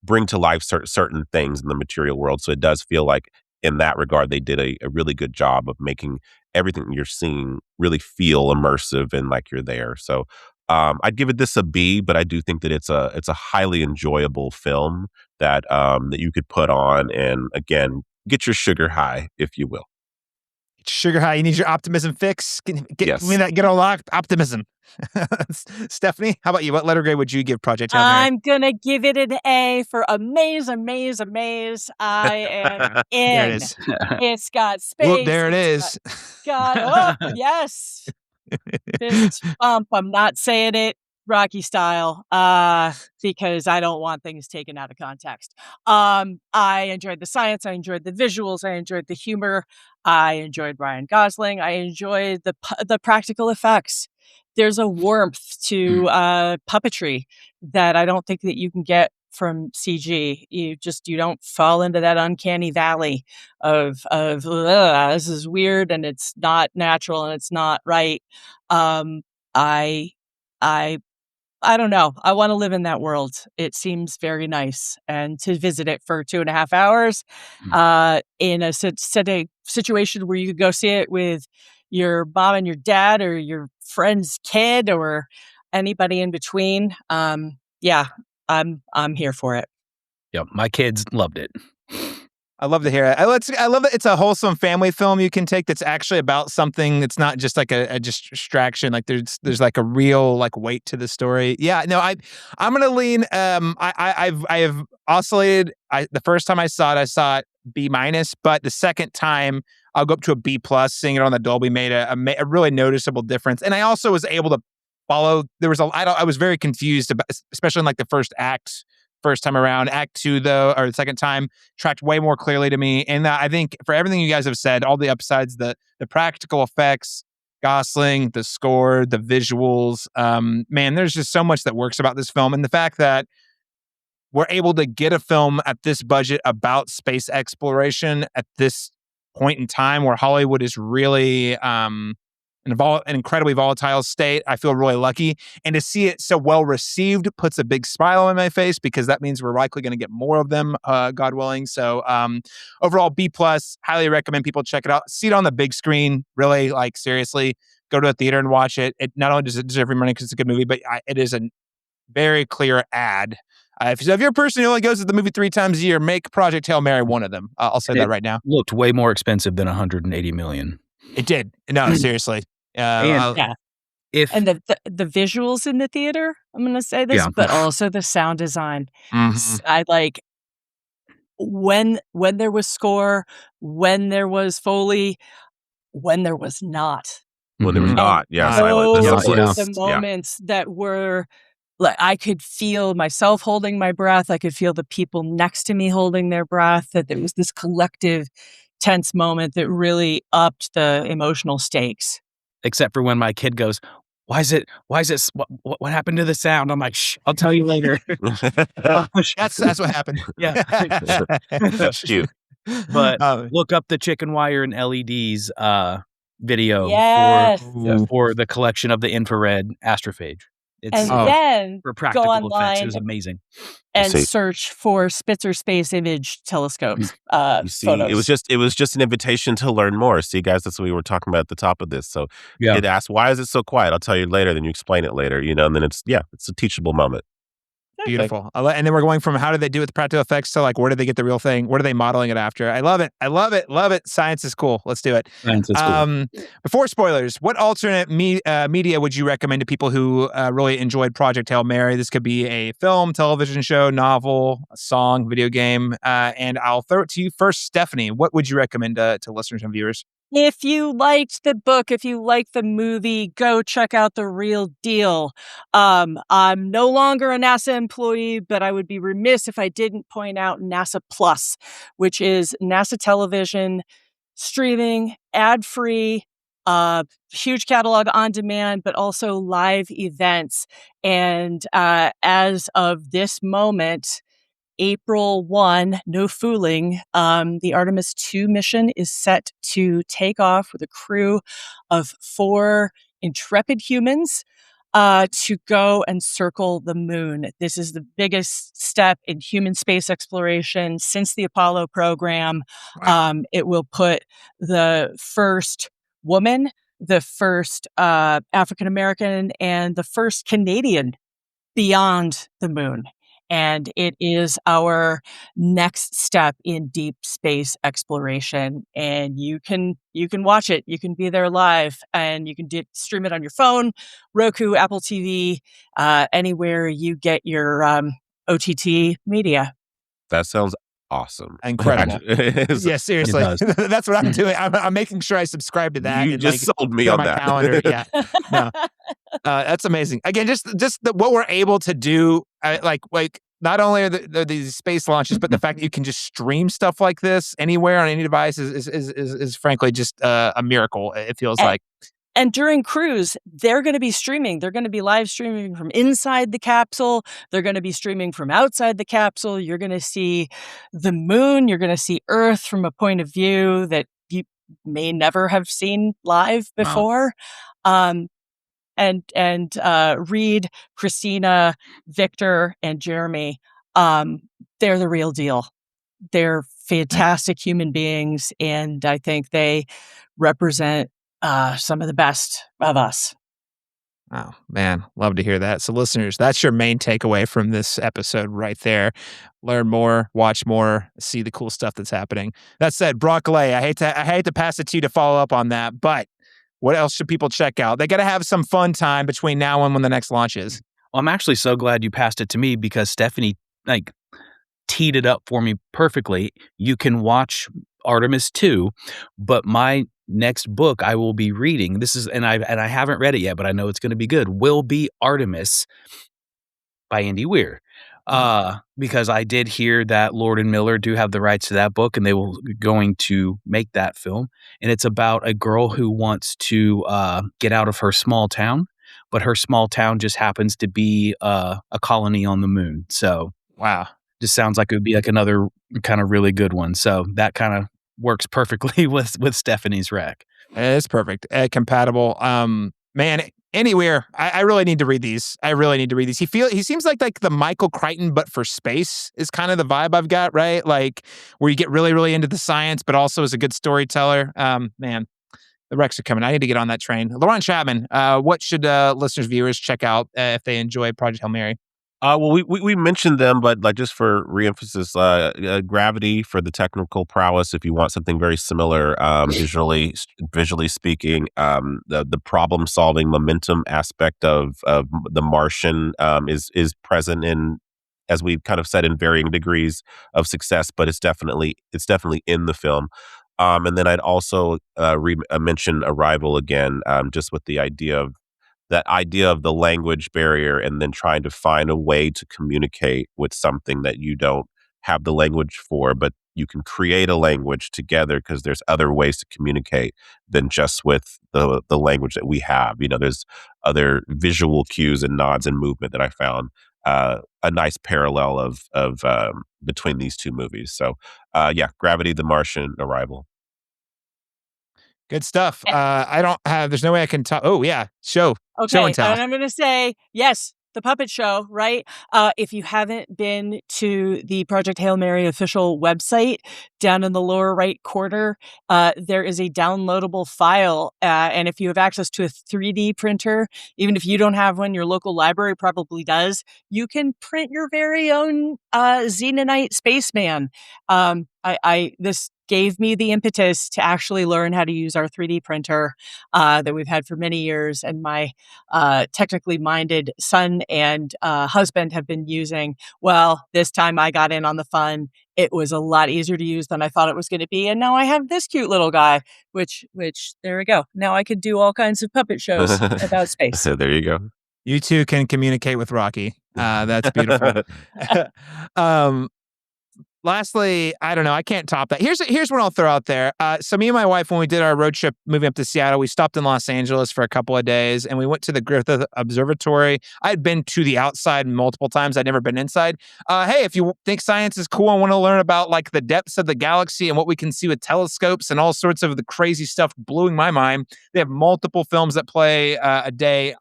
bring to life certain things in the material world. So it does feel like in that regard, they did a really good job of making everything you're seeing really feel immersive and like you're there. So I'd give it this a B, but I do think that it's a highly enjoyable film that that you could put on and again get your sugar high, if you will. Sugar high, you need your optimism fix. Yes. Get unlocked optimism. Stephanie, how about you? What letter grade would you give Project Hail Mary? I'm gonna give it an A for amaze. I am in. There it is. It's got space. Look, there it it's is. oh, yes. Fist bump. I'm not saying it Rocky style, because I don't want things taken out of context. I enjoyed the science. I enjoyed the visuals. I enjoyed the humor. I enjoyed Ryan Gosling. I enjoyed the practical effects. There's a warmth to puppetry that I don't think that you can get from CG. You don't fall into that uncanny valley of this is weird and it's not natural and it's not right. I I don't know. I want to live in that world. It seems very nice. And to visit it for 2.5 hours in a situation where you could go see it with your mom and your dad or your friend's kid or anybody in between. Yeah, I'm here for it. Yep, my kids loved it. I love to hear it. I love that it's a wholesome family film you can take that's actually about something. It's not just like a distraction. Like there's like a real like weight to the story. Yeah, no, I'm gonna lean. I have oscillated. The first time I saw it B-, but the second time I'll go up to a B+. Seeing it on the Dolby made a really noticeable difference. And I also was able to follow. I was very confused about, especially in like the first act. First time around. Act 2, though, or the second time, tracked way more clearly to me. And I think for everything you guys have said, all the upsides, the practical effects, Gosling, the score, the visuals, man, there's just so much that works about this film. And the fact that we're able to get a film at this budget about space exploration at this point in time where Hollywood is really an incredibly volatile state. I feel really lucky. And to see it so well received puts a big smile on my face because that means we're likely going to get more of them, God willing. So overall, B+, highly recommend people check it out. See it on the big screen, really, like seriously. Go to a theater and watch it. It not only does it deserve your money because it's a good movie, but it is a very clear ad. If you're a person who only goes to the movie 3 times a year, make Project Hail Mary one of them. I'll say that right now. Looked way more expensive than $180 million. It did. No, seriously. And the visuals in the theater, I'm going to say this, but also the sound design. Mm-hmm. I like when there was score, when there was Foley, when there was not. When there was not, the moments that were like I could feel myself holding my breath. I could feel the people next to me holding their breath. That there was this collective tense moment that really upped the emotional stakes. Except for when my kid goes, why is it, what happened to the sound? I'm like, shh, I'll tell you later. That's what happened. Yeah. That's cute. But look up the chicken wire and LEDs video for the collection of the infrared astrophage. Then for practical go online effects. It was amazing. And search for Spitzer Space Image Telescopes. You see, photos. it was just an invitation to learn more. See, guys, that's what we were talking about at the top of this. So it asked, why is it so quiet? I'll tell you later. Then you explain it later, and then it's a teachable moment. Beautiful. And then we're going from how did they do it with practical effects to like where did they get the real thing? What are they modeling it after? I love it. Love it. Science is cool. Let's do it. Science is cool. Before spoilers, what alternate media would you recommend to people who really enjoyed Project Hail Mary? This could be a film, television show, novel, a song, video game. And I'll throw it to you first, Stephanie. What would you recommend to listeners and viewers? If you liked the book, if you liked the movie, go check out The Real Deal. I'm no longer a NASA employee, but I would be remiss if I didn't point out NASA Plus, which is NASA television, streaming, ad-free, huge catalog on demand, but also live events. And as of this moment, April 1, no fooling, the Artemis 2 mission is set to take off with a crew of 4 intrepid humans. to go and circle the moon. This is the biggest step in human space exploration since the Apollo program. It will put the first woman, the first African American, and the first Canadian beyond the moon. And it is our next step in deep space exploration. And you can watch it. You can be there live, and you can stream it on your phone, Roku, Apple TV, anywhere you get your OTT media. That sounds awesome. Incredible. Yeah, seriously. That's what I'm doing. I'm making sure I subscribe to that. You just sold me on my that. Calendar. Yeah. No. That's amazing. Again, just what we're able to do, like not only are these space launches, but the fact that you can just stream stuff like this anywhere on any device is frankly just a miracle. It feels like. And during cruise, they're going to be streaming. They're going to be live streaming from inside the capsule. They're going to be streaming from outside the capsule. You're going to see the moon. You're going to see Earth from a point of view that you may never have seen live before. Wow. And Reed, Christina, Victor, and Jeremy, they're the real deal. They're fantastic human beings, and I think they represent some of the best of us. Oh, man. Love to hear that. So listeners, that's your main takeaway from this episode right there. Learn more, watch more, see the cool stuff that's happening. That said, Broccoli, I hate to pass it to you to follow up on that, but what else should people check out? They got to have some fun time between now and when the next launch is. Well, I'm actually so glad you passed it to me, because Stephanie teed it up for me perfectly. You can watch Artemis 2, but my next book I will be reading, and I haven't read it yet, but I know it's going to be good, will be Artemis by Andy Weir. Because I did hear that Lord and Miller do have the rights to that book, and they will going to make that film. And it's about a girl who wants to get out of her small town, but her small town just happens to be a colony on the moon. So wow, just sounds like it would be like another kind of really good one. So that kind of works perfectly with Stephanie's rec. It's perfect. Compatible. Man, anywhere. I really need to read these. He seems like the Michael Crichton, but for space is kind of the vibe I've got, right? Like where you get really, really into the science, but also is a good storyteller. Man, the recs are coming. I need to get on that train. Lauren Chapman, what should listeners, viewers check out if they enjoy Project Hail Mary? Well, we mentioned them, but just for reemphasis, Gravity for the technical prowess. If you want something very similar, visually speaking, the problem solving momentum aspect of The Martian is present in, as we've kind of said, in varying degrees of success, but it's definitely in the film. And then I'd also mention Arrival again, just with the idea of the language barrier, and then trying to find a way to communicate with something that you don't have the language for, but you can create a language together because there's other ways to communicate than just with the language that we have. There's other visual cues and nods and movement that I found a nice parallel of between these two movies. So Gravity, The Martian, Arrival. Good stuff. There's no way I can talk. Oh, yeah. Show and tell. And I'm going to say, yes, the puppet show, right? If you haven't been to the Project Hail Mary official website, down in the lower right corner, there is a downloadable file. And if you have access to a 3D printer, even if you don't have one, your local library probably does, you can print your very own Xenonite spaceman. This gave me the impetus to actually learn how to use our 3D printer that we've had for many years, and my technically minded son and husband have been using. Well, this time I got in on the fun. It was a lot easier to use than I thought it was going to be, and now I have this cute little guy, which there we go. Now I could do all kinds of puppet shows about space. So there you go. You two can communicate with Rocky. That's beautiful. Lastly, I don't know. I can't top that. Here's what I'll throw out there. So me and my wife, when we did our road trip moving up to Seattle, we stopped in Los Angeles for a couple of days, and we went to the Griffith Observatory. I had been to the outside multiple times. I'd never been inside. Hey, if you think science is cool and want to learn about like the depths of the galaxy and what we can see with telescopes and all sorts of the crazy stuff blowing my mind, they have multiple films that play a day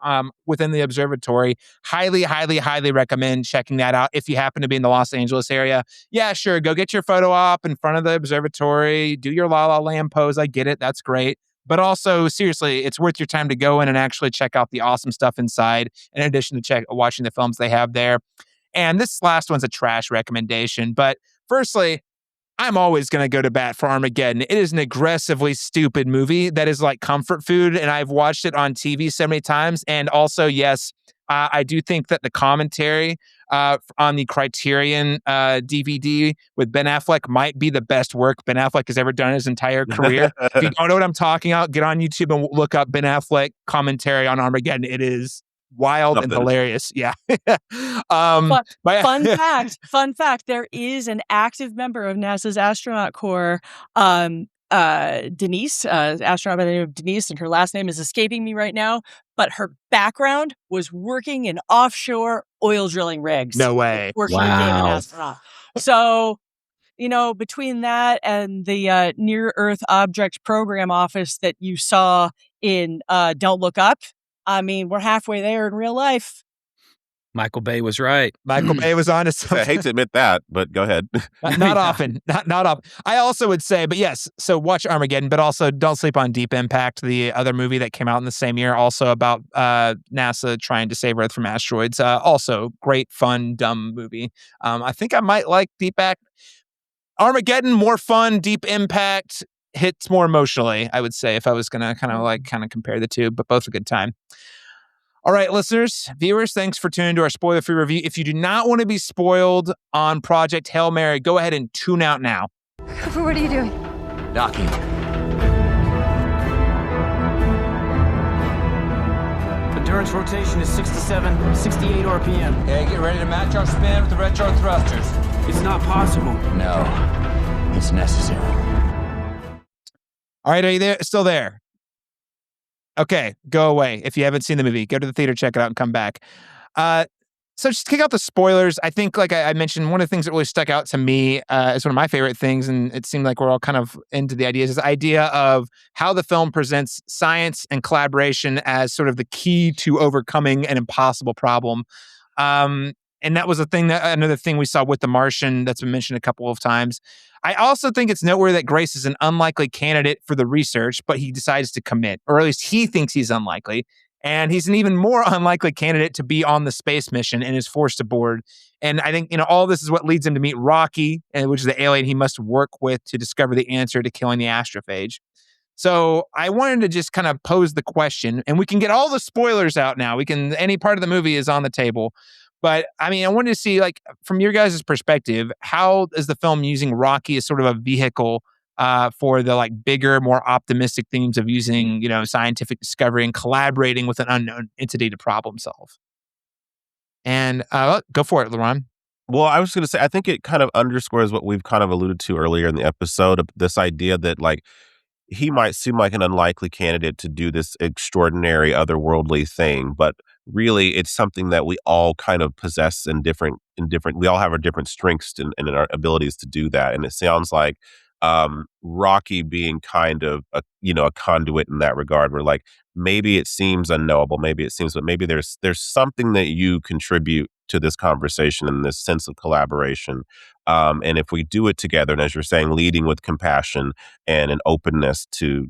within the observatory. Highly, highly, highly recommend checking that out if you happen to be in the Los Angeles area. Yeah, sure. Go get your photo op in front of the observatory. Do your La La Land pose. I get it. That's great. But also, seriously, it's worth your time to go in and actually check out the awesome stuff inside, in addition to watching the films they have there. And this last one's a trash recommendation. But firstly, I'm always going to go to bat for Armageddon. It is an aggressively stupid movie that is like comfort food, and I've watched it on TV so many times. And also, yes, I do think that the commentary on the Criterion DVD with Ben Affleck might be the best work Ben Affleck has ever done in his entire career. If you don't know what I'm talking about, get on YouTube and look up Ben Affleck commentary on Armageddon. It is wild and hilarious. Yeah. Fun fact, there is an active member of NASA's astronaut corps, Denise, astronaut by the name of Denise, and her last name is escaping me right now, but her background was working in offshore oil drilling rigs. No way. Before she became an astronaut. So, between that and the Near Earth Object Program Office that you saw in Don't Look Up, I mean, we're halfway there in real life. Michael Bay was right. Michael Bay was on to something. I hate to admit that, but go ahead. Not often. Not often. I also would say, but yes, so watch Armageddon, but also don't sleep on Deep Impact, the other movie that came out in the same year, also about NASA trying to save Earth from asteroids. Also, great, fun, dumb movie. I think I might like Deep Impact. Armageddon, more fun. Deep Impact hits more emotionally, I would say, if I was going to kind of compare the two, but both a good time. All right, listeners, viewers, thanks for tuning to our spoiler-free review. If you do not want to be spoiled on Project Hail Mary, go ahead and tune out now. Cooper, what are you doing? Docking. Endurance rotation is 67, 68 RPM. Okay, get ready to match our spin with the retro thrusters. It's not possible. No, it's necessary. All right, are you there? Still there? Okay, go away. If you haven't seen the movie, go to the theater, check it out, and come back. So just to kick out the spoilers, I think, like I mentioned, one of the things that really stuck out to me is one of my favorite things, and it seemed like we're all kind of into the ideas, is the idea of how the film presents science and collaboration as sort of the key to overcoming an impossible problem. And that was another thing we saw with The Martian that's been mentioned a couple of times. I also think it's noteworthy that Grace is an unlikely candidate for the research, but he decides to commit, or at least he thinks he's unlikely. And he's an even more unlikely candidate to be on the space mission and is forced aboard. And I think, all this is what leads him to meet Rocky, which is the alien he must work with to discover the answer to killing the astrophage. So I wanted to just kind of pose the question, and we can get all the spoilers out now. Any part of the movie is on the table. But I mean, I wanted to see, like, from your guys' perspective, how is the film using Rocky as sort of a vehicle for the like bigger, more optimistic themes of using, scientific discovery and collaborating with an unknown entity to problem solve? And go for it, Laron. Well, I was going to say, I think it kind of underscores what we've kind of alluded to earlier in the episode, of this idea that, like, he might seem like an unlikely candidate to do this extraordinary otherworldly thing, but really it's something that we all kind of possess in different, we all have our different strengths and our abilities to do that. And it sounds like Rocky being kind of a conduit in that regard, where, like, maybe it seems unknowable, but maybe there's something that you contribute to this conversation and this sense of collaboration. And if we do it together, and as you're saying, leading with compassion and an openness to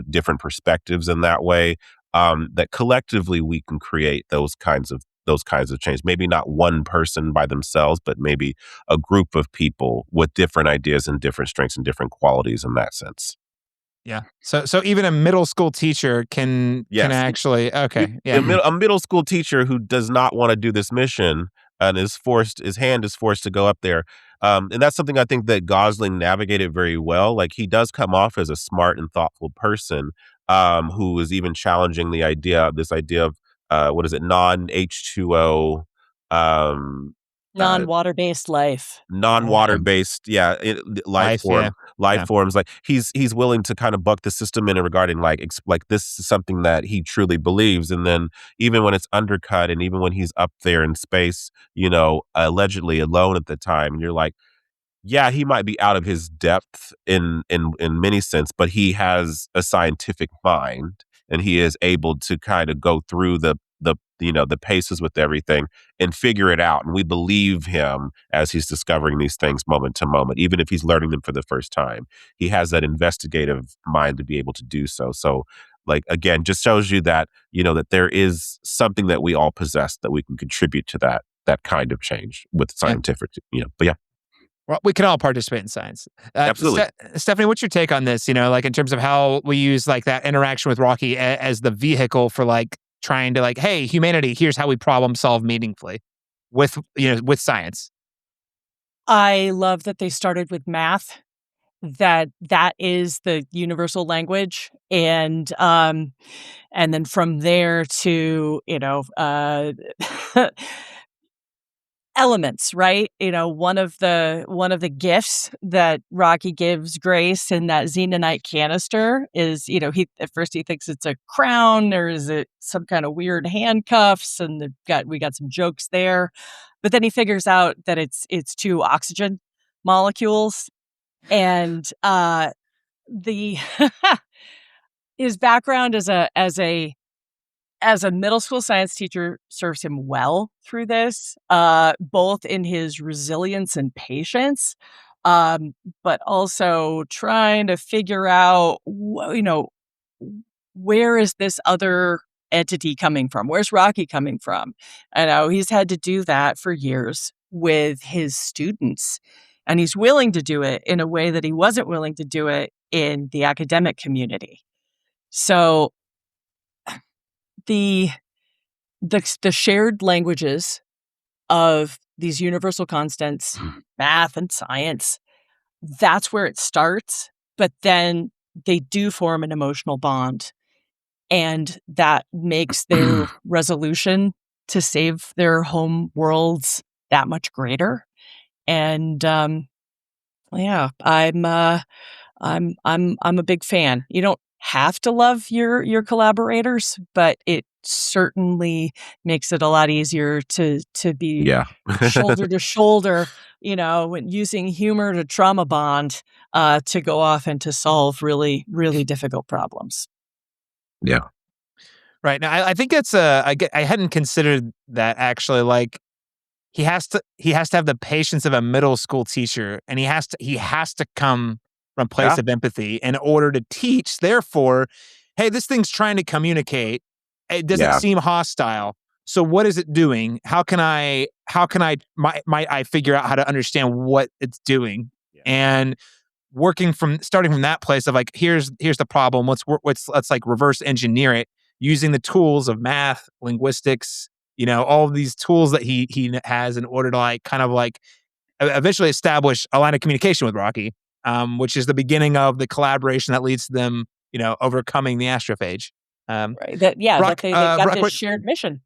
different perspectives in that way, that collectively we can create those kinds of change. Maybe not one person by themselves, but maybe a group of people with different ideas and different strengths and different qualities in that sense. Yeah. So even a middle school teacher can actually, okay. Yeah. A middle school teacher who does not want to do this mission and his hand is forced to go up there. And that's something I think that Gosling navigated very well. Like, he does come off as a smart and thoughtful person who is even challenging this idea of non-H2O Non-water based life. non-water based life Yeah. forms. Like he's willing to kind of buck the system in regarding like like this is something that he truly believes, and then even when it's undercut and even when he's up there in space, allegedly alone at the time, you're like, yeah, he might be out of his depth in many sense, but he has a scientific mind and he is able to kind of go through the the paces with everything and figure it out. And we believe him as he's discovering these things moment to moment, even if he's learning them for the first time. He has that investigative mind to be able to do so. So, like, again, just shows you that, that there is something that we all possess that we can contribute to that kind of change with scientific, but yeah. Well, we can all participate in science. Absolutely. Stephanie, what's your take on this? Like in terms of how we use like that interaction with Rocky as the vehicle for like trying to like, hey, humanity, here's how we problem solve meaningfully with science. I love that they started with math, that is the universal language. And then from there to, elements, right? One of the gifts that Rocky gives Grace in that xenonite canister is, he at first he thinks it's a crown, or is it some kind of weird handcuffs, and we got some jokes there, but then he figures out that it's two oxygen molecules, and the his background as a middle school science teacher serves him well through this, both in his resilience and patience, but also trying to figure out, where is this other entity coming from? Where's Rocky coming from? I know he's had to do that for years with his students, and he's willing to do it in a way that he wasn't willing to do it in the academic community. So the shared languages of these universal constants, math and science, that's where it starts. But then they do form an emotional bond, and that makes their resolution to save their home worlds that much greater. And I'm a big fan. You don't have to love your collaborators, but it certainly makes it a lot easier to be shoulder to shoulder, when using humor to trauma bond, to go off and to solve really, really difficult problems. Yeah. Right. Now, I think it's I hadn't considered that actually. Like, he has to have the patience of a middle school teacher, and he has to come from a place of empathy in order to teach. Therefore, hey, this thing's trying to communicate. It doesn't seem hostile. So what is it doing? Might I figure out how to understand what it's doing? Yeah. And starting from that place of like, here's the problem. Let's like reverse engineer it using the tools of math, linguistics, all of these tools that he has in order to like kind of like eventually establish a line of communication with Rocky, which is the beginning of the collaboration that leads to them, overcoming the astrophage. Right. They've got this shared mission,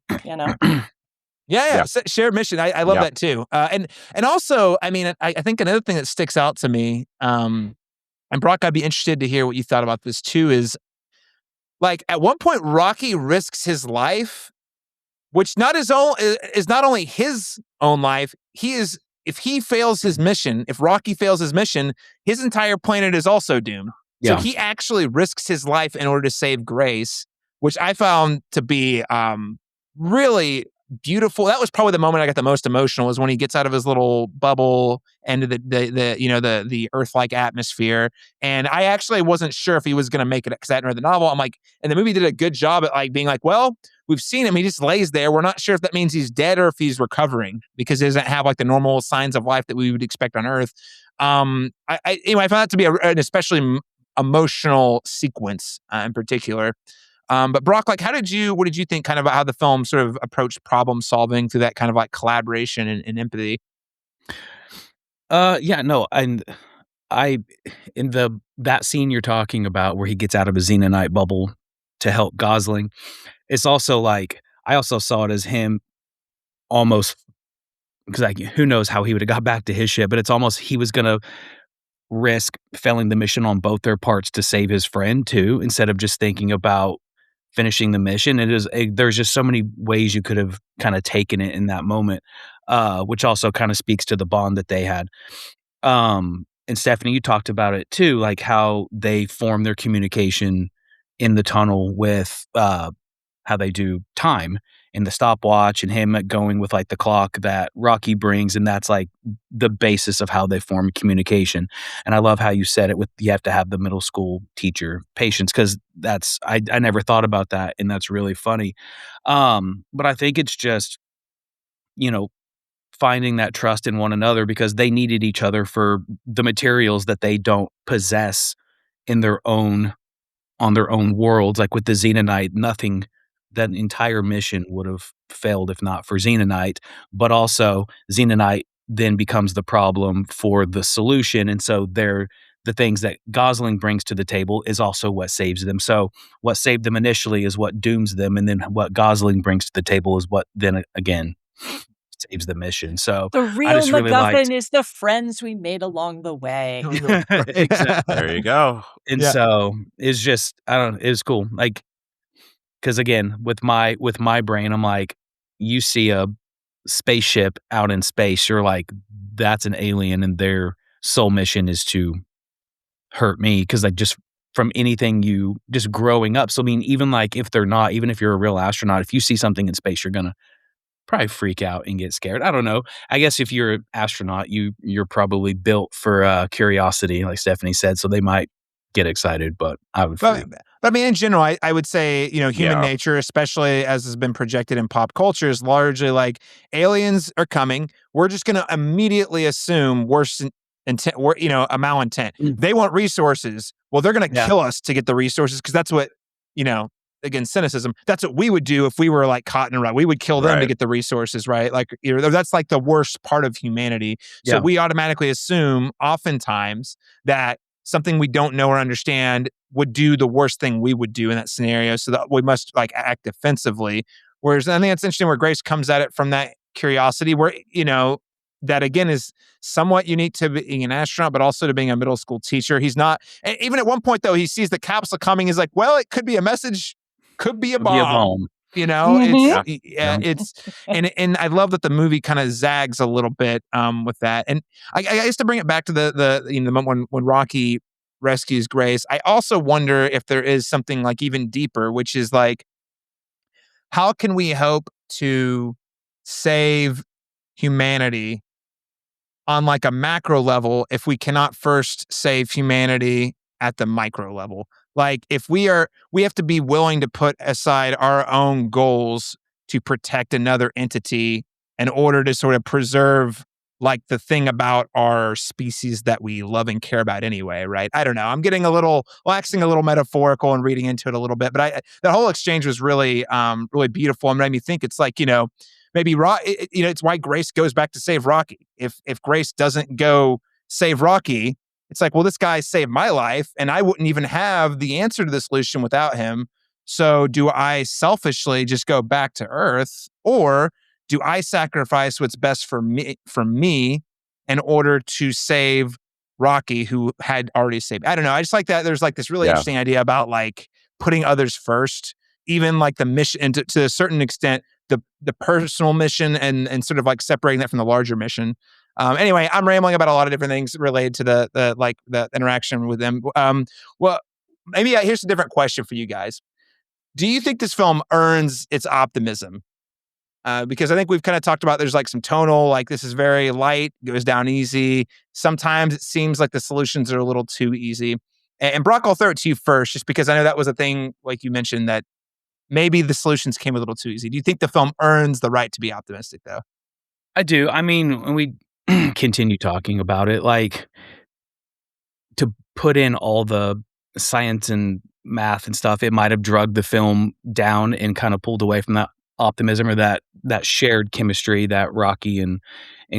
Shared mission. I love that too. And also, I mean, I think another thing that sticks out to me, and Brock, I'd be interested to hear what you thought about this too, is like at one point Rocky risks his life, which is not only his own life. If he fails his mission, if Rocky fails his mission, his entire planet is also doomed. Yeah. So he actually risks his life in order to save Grace, which I found to be really beautiful. That was probably the moment I got the most emotional, is when he gets out of his little bubble into the Earth-like atmosphere. And I actually wasn't sure if he was going to make it, because I hadn't read the novel. I'm like, and the movie did a good job at like being like, well, we've seen him. He just lays there. We're not sure if that means he's dead or if he's recovering, because he doesn't have like the normal signs of life that we would expect on Earth. I found that to be an especially emotional sequence in particular. But Brock, like, what did you think kind of about how the film sort of approached problem solving through that kind of like collaboration and empathy? And that scene you're talking about where he gets out of his xenonite bubble to help Gosling, it's also like, I also saw it as him almost because like who knows how he would have got back to his ship, but it's almost he was gonna risk failing the mission on both their parts to save his friend too, instead of just thinking about finishing the mission. There's just so many ways you could have kind of taken it in that moment, which also kind of speaks to the bond that they had. And Stephanie, you talked about it too, like how they form their communication in the tunnel with how they do time and the stopwatch and him going with like the clock that Rocky brings. And that's like the basis of how they form communication. And I love how you said it with you have to have the middle school teacher patience, because I never thought about that. And that's really funny. But I think it's just, finding that trust in one another because they needed each other for the materials that they don't possess in their own on their own worlds. Like with the Xenonite, that entire mission would have failed if not for Xenonite, but also Xenonite then becomes the problem for the solution. And so the things that Gosling brings to the table is also what saves them. So what saved them initially is what dooms them. And then what Gosling brings to the table is what then again saves the mission. So the real MacGuffin is the friends we made along the way. Exactly. There you go. And so it's just, I don't know, it was cool. Like, because again, with my brain, I'm like, you see a spaceship out in space, you're like, that's an alien, and their sole mission is to hurt me. Because like just from anything you just growing up. So I mean, even like if they're not, even if you're a real astronaut, if you see something in space, you're gonna probably freak out and get scared. I don't know. I guess if you're an astronaut, you're probably built for curiosity, like Stephanie said, so they might get excited, but I would freak. But I mean, in general, I would say, human nature, especially as has been projected in pop culture, is largely like aliens are coming. We're just going to immediately assume worse intent, a malintent. They want resources. Well, they're going to kill us to get the resources because that's what, again, cynicism. That's what we would do if we were like caught in a rut. We would kill them to get the resources, right? Like that's like the worst part of humanity. So we automatically assume oftentimes that something we don't know or understand would do the worst thing we would do in that scenario. So that we must like act defensively. Whereas I think it's interesting where Grace comes at it from that curiosity where, that again is somewhat unique to being an astronaut, but also to being a middle school teacher. He's not, even at one point though, he sees the capsule coming. He's like, well, it could be a message, could be a bomb. It's and I love that the movie kind of zags a little bit with that. And I used to bring it back to the moment when Rocky rescues Grace. I also wonder if there is something like even deeper, which is like, how can we hope to save humanity on like a macro level if we cannot first save humanity at the micro level? Like if we have to be willing to put aside our own goals to protect another entity in order to sort of preserve like the thing about our species that we love and care about anyway, right? I don't know. I'm getting waxing a little metaphorical and reading into it a little bit, but the whole exchange was really, really beautiful and made me think it's like, maybe it's why Grace goes back to save Rocky. If Grace doesn't go save Rocky, it's like, well, this guy saved my life and I wouldn't even have the answer to the solution without him. So do I selfishly just go back to Earth, or do I sacrifice what's best for me in order to save Rocky, who had already saved? I don't know. I just like that. There's like this really interesting idea about like putting others first, even like the mission, and to a certain extent, the personal mission and sort of like separating that from the larger mission. Anyway, I'm rambling about a lot of different things related to the interaction with them. Well, maybe here's a different question for you guys. Do you think this film earns its optimism? Because I think we've kind of talked about there's like some tonal, like this is very light, goes down easy. Sometimes it seems like the solutions are a little too easy. And Brock, I'll throw it to you first, just because I know that was a thing, like you mentioned, that maybe the solutions came a little too easy. Do you think the film earns the right to be optimistic, though? I do. I mean, when we continue talking about it, like to put in all the science and math and stuff, it might have drugged the film down and kind of pulled away from that optimism or that shared chemistry that Rocky and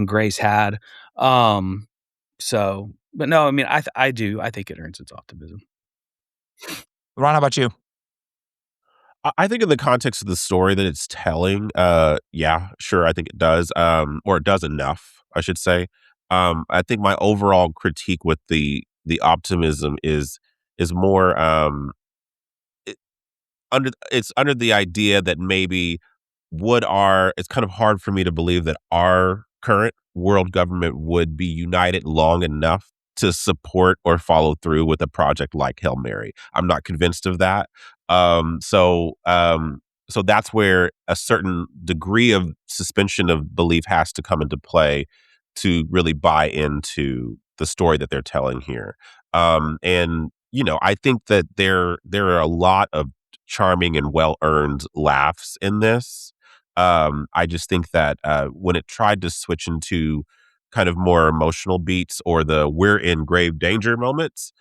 Grace had. So, but no, I mean, I do. I think it earns its optimism. Ron, how about you? I think in the context of the story that it's telling, yeah, sure, I think it does, or it does enough, I should say. I think my overall critique with the optimism is more it, it's under the idea that maybe it's kind of hard for me to believe that our current world government would be united long enough to support or follow through with a project like Hail Mary. I'm not convinced of that. Um, so, um, so that's where a certain degree of suspension of belief has to come into play to really buy into the story that they're telling here. And I think that there are a lot of charming and well earned laughs in this. I just think that when it tried to switch into kind of more emotional beats or the we're in grave danger moments,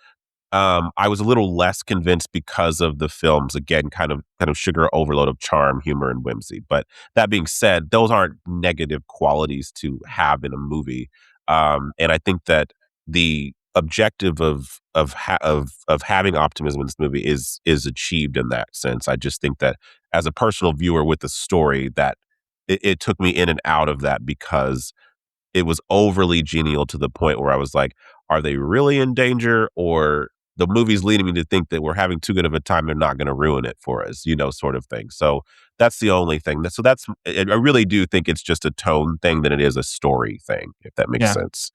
I was a little less convinced because of the film's again kind of sugar overload of charm, humor, and whimsy. But that being said, those aren't negative qualities to have in a movie. And I think that the objective of having optimism in this movie is achieved in that sense. I just think that as a personal viewer with the story, that it took me in and out of that because it was overly genial to the point where I was like, are they really in danger? Or the movie's leading me to think that we're having too good of a time. They're not going to ruin it for us, sort of thing. So that's the only thing. I really do think it's just a tone thing than it is a story thing, if that makes Yeah. sense.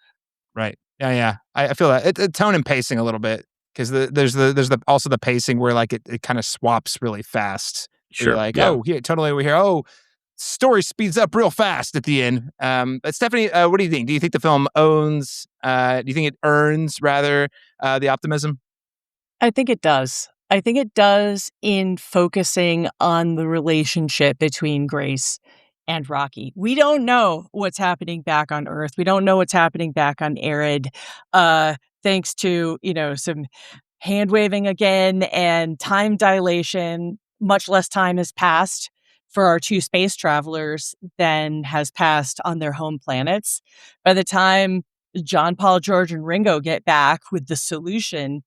Right. Yeah. I feel that it's tone and pacing a little bit because there's also the pacing where like it kind of swaps really fast. Where you're Sure. like, Yeah. oh, here, totally over here. Oh, story speeds up real fast at the end. But Stephanie, what do you think? Do you think the film owns? Do you think it earns rather the optimism? I think it does. I think it does in focusing on the relationship between Grace and Rocky. We don't know what's happening back on Earth. We don't know what's happening back on Arid. Thanks to, some hand waving again and time dilation, much less time has passed for our two space travelers than has passed on their home planets. By the time John, Paul, George, and Ringo get back with the solution,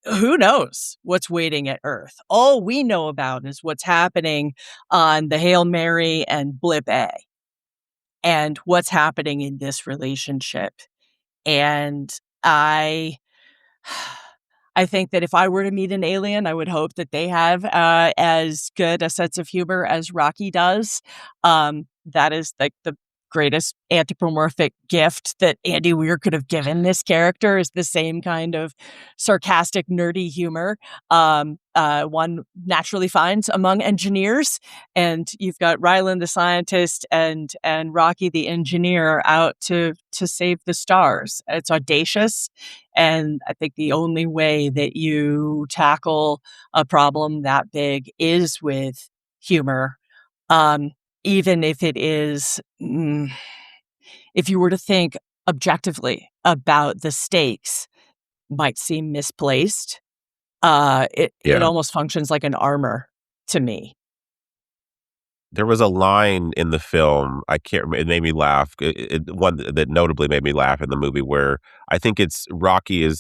who knows what's waiting at Earth? All we know about is what's happening on the Hail Mary and Blip A and what's happening in this relationship. And I think that if I were to meet an alien, I would hope that they have as good a sense of humor as Rocky does. That is like the greatest anthropomorphic gift that Andy Weir could have given this character is the same kind of sarcastic, nerdy humor one naturally finds among engineers. And you've got Rylan the scientist and Rocky the engineer out to save the stars. It's audacious. And I think the only way that you tackle a problem that big is with humor. Even if it is, if you were to think objectively about the stakes, might seem misplaced. It almost functions like an armor to me. There was a line in the film, I can't remember, it made me laugh. One that notably made me laugh in the movie where I think it's Rocky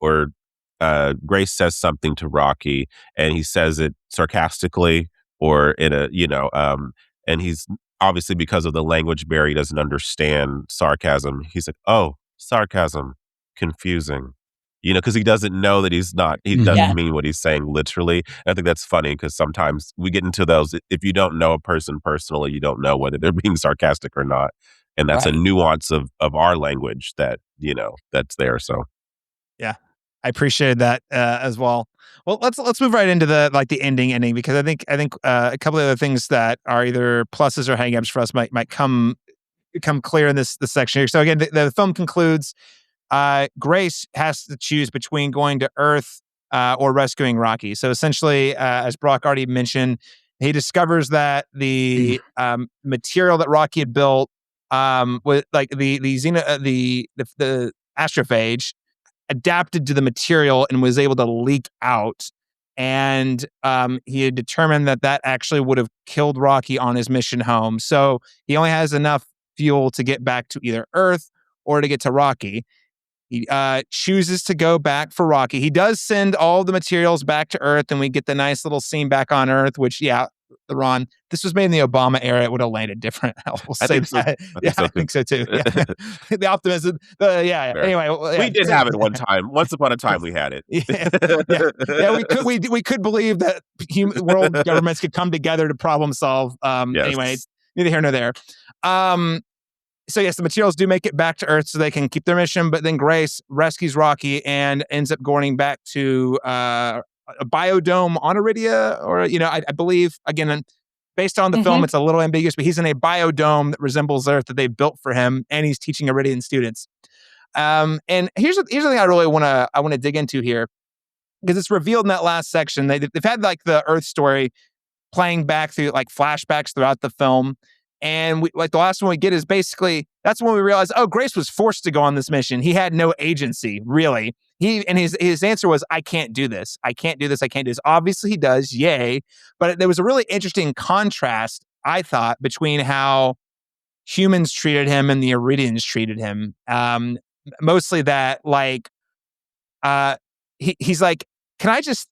or Grace says something to Rocky and he says it sarcastically or in and he's obviously because of the language barrier, he doesn't understand sarcasm. He's like, oh, sarcasm, confusing. Because he doesn't know that he doesn't mean what he's saying literally. And I think that's funny because sometimes we get into those. If you don't know a person personally, you don't know whether they're being sarcastic or not. And that's a nuance of our language that's there. So, yeah, I appreciated that as well. Well, let's move right into the ending because I think a couple of other things that are either pluses or hangups for us might come clear in this section here. So again, the film concludes. Grace has to choose between going to Earth or rescuing Rocky. So essentially, as Brock already mentioned, he discovers that the material that Rocky had built was like the astrophage adapted to the material and was able to leak out. And he had determined that actually would have killed Rocky on his mission home. So he only has enough fuel to get back to either Earth or to get to Rocky. He chooses to go back for Rocky. He does send all the materials back to Earth, and we get the nice little scene back on Earth, which, Ron, this was made in the Obama era. It would have landed different. I will say that. I think so too. Yeah. The optimism. Anyway, we did have it one time. Once upon a time, we had it. We could believe that world governments could come together to problem solve. Anyway, neither here nor there. So yes, the materials do make it back to Earth so they can keep their mission, but then Grace rescues Rocky and ends up going back to a biodome on Iridia, or, I believe, again, based on the film, it's a little ambiguous, but he's in a biodome that resembles Earth that they built for him, and he's teaching Iridian students. And here's the thing I really want to dig into here, because it's revealed in that last section. They've had like the Earth story playing back through like flashbacks throughout the film. And the last one we get is basically, that's when we realize, Grace was forced to go on this mission. He had no agency, really. His answer was, I can't do this. I can't do this. I can't do this. Obviously he does. Yay. But there was a really interesting contrast, I thought, between how humans treated him and the Iridians treated him. Mostly that, like, he's like, can I just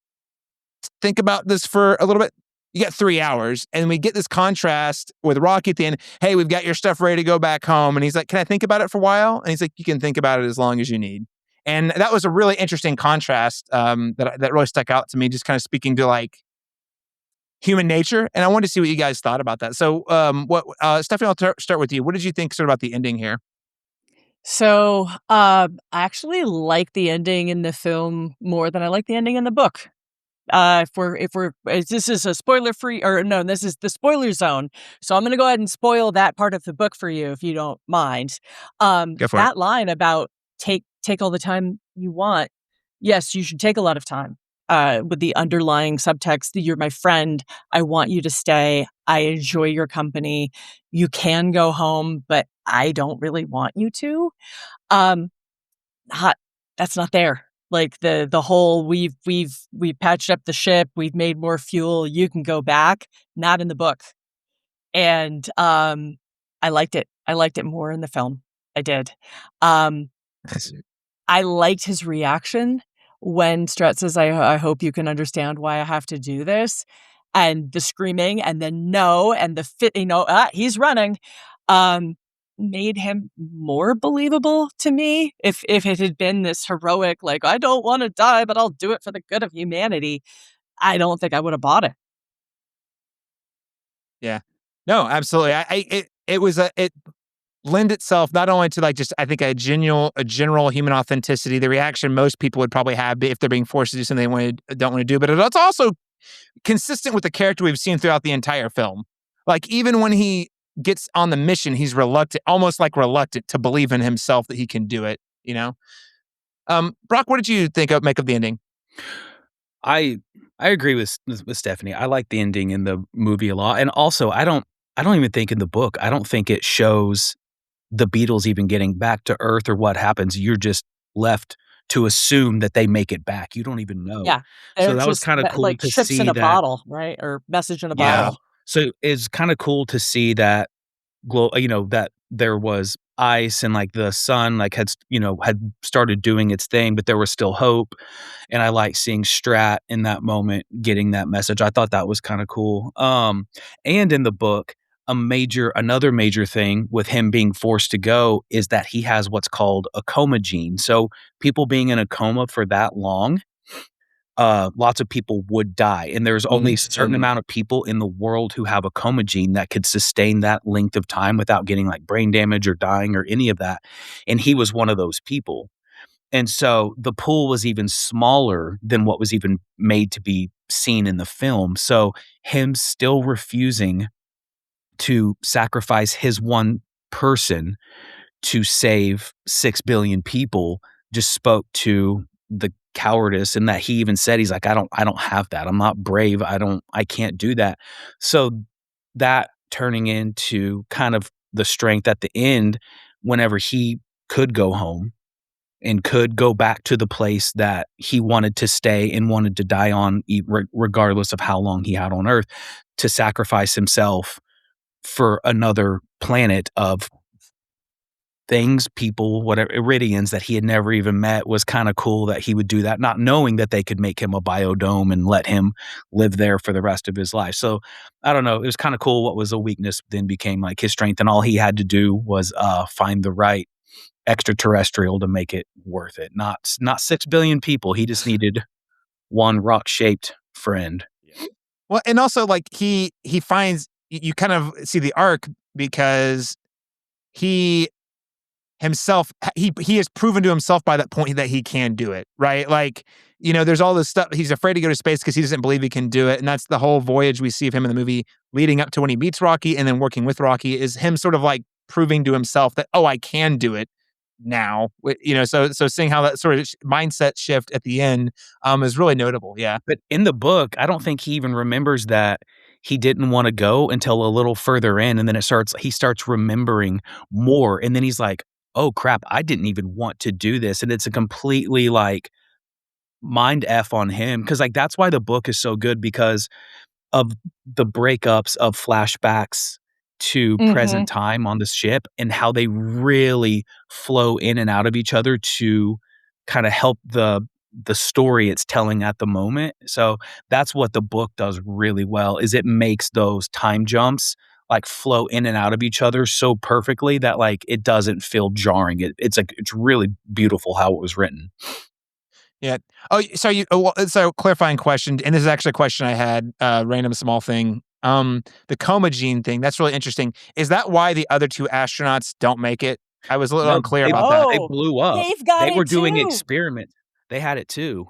think about this for a little bit? You got 3 hours, and we get this contrast with Rocky at the end. Hey, we've got your stuff ready to go back home. And he's like, can I think about it for a while? And he's like, you can think about it as long as you need. And that was a really interesting contrast that really stuck out to me, just kind of speaking to like human nature. And I wanted to see what you guys thought about that. So Stephanie, I'll start with you. What did you think sort of about the ending here? So I actually like the ending in the film more than I like the ending in the book. This is a spoiler free, or no, this is the spoiler zone. So I'm going to go ahead and spoil that part of the book for you, if you don't mind. Go for that it. line about take all the time you want. Yes, you should take a lot of time. With the underlying subtext, you're my friend. I want you to stay. I enjoy your company. You can go home, but I don't really want you to. That's not there. Like the whole we've patched up the ship, we've made more fuel, you can go back. Not in the book. And I liked it. I liked it more in the film. I did. I liked his reaction when Strat says, I hope you can understand why I have to do this. And the screaming, and then no, and the fit, he's running. Made him more believable to me. If it had been this heroic, like, I don't want to die, but I'll do it for the good of humanity, I don't think I would have bought it. Yeah. No, absolutely. It lend itself not only to like just, I think, a general human authenticity, the reaction most people would probably have if they're being forced to do something they don't want to do, but it's also consistent with the character we've seen throughout the entire film. Like, even when he gets on the mission, he's almost reluctant to believe in himself that he can do it, Brock, what did you make of the ending? I agree with Stephanie. I like the ending in the movie a lot. And also, I don't even think in the book, I don't think it shows the Beatles even getting back to Earth or what happens. You're just left to assume that they make it back. You don't even know. Yeah. So that was kind of cool like to ships see in a that. bottle, right? Or message in a Yeah. bottle. So it's kind of cool to see that that there was ice and like the sun had started doing its thing, but there was still hope. And I like seeing Strat in that moment getting that message. I thought that was kind of cool. And in the book, another major thing with him being forced to go is that he has what's called a coma gene. So people being in a coma for that long, lots of people would die. And there's only a certain amount of people in the world who have a coma gene that could sustain that length of time without getting like brain damage or dying or any of that. And he was one of those people. And so the pool was even smaller than what was even made to be seen in the film. So him still refusing to sacrifice his one person to save 6 billion people just spoke to the cowardice, and that he even said, he's like, I don't have that. I'm not brave. I can't do that. So that turning into kind of the strength at the end, whenever he could go home and could go back to the place that he wanted to stay and wanted to die on, regardless of how long he had on Earth, to sacrifice himself for another planet of things, people, whatever, Iridians that he had never even met, was kind of cool that he would do that, not knowing that they could make him a biodome and let him live there for the rest of his life. So I don't know. It was kind of cool. What was a weakness then became like his strength, and all he had to do was find the right extraterrestrial to make it worth it. Not 6 billion people. He just needed one rock-shaped friend. Well, and also like he finds, you kind of see the arc because he himself, he has proven to himself by that point that he can do it, right? Like, there's all this stuff. He's afraid to go to space because he doesn't believe he can do it. And that's the whole voyage we see of him in the movie leading up to when he meets Rocky and then working with Rocky, is him sort of like proving to himself that, oh, I can do it now. So seeing how that sort of mindset shift at the end is really notable. Yeah. But in the book, I don't think he even remembers that he didn't want to go until a little further in. And then he starts remembering more. And then he's like, oh crap, I didn't even want to do this. And it's a completely like mind F on him. Cause like, that's why the book is so good, because of the breakups of flashbacks to present time on this ship and how they really flow in and out of each other to kind of help the story it's telling at the moment. So that's what the book does really well, is it makes those time jumps like flow in and out of each other so perfectly that like it doesn't feel jarring. It's really beautiful how it was written. Yeah. Oh, so clarifying question, and this is actually a question I had, random small thing. The coma gene thing, that's really interesting. Is that why the other two astronauts don't make it? I was a little unclear about that. They blew up. They were doing experiments. They had it too.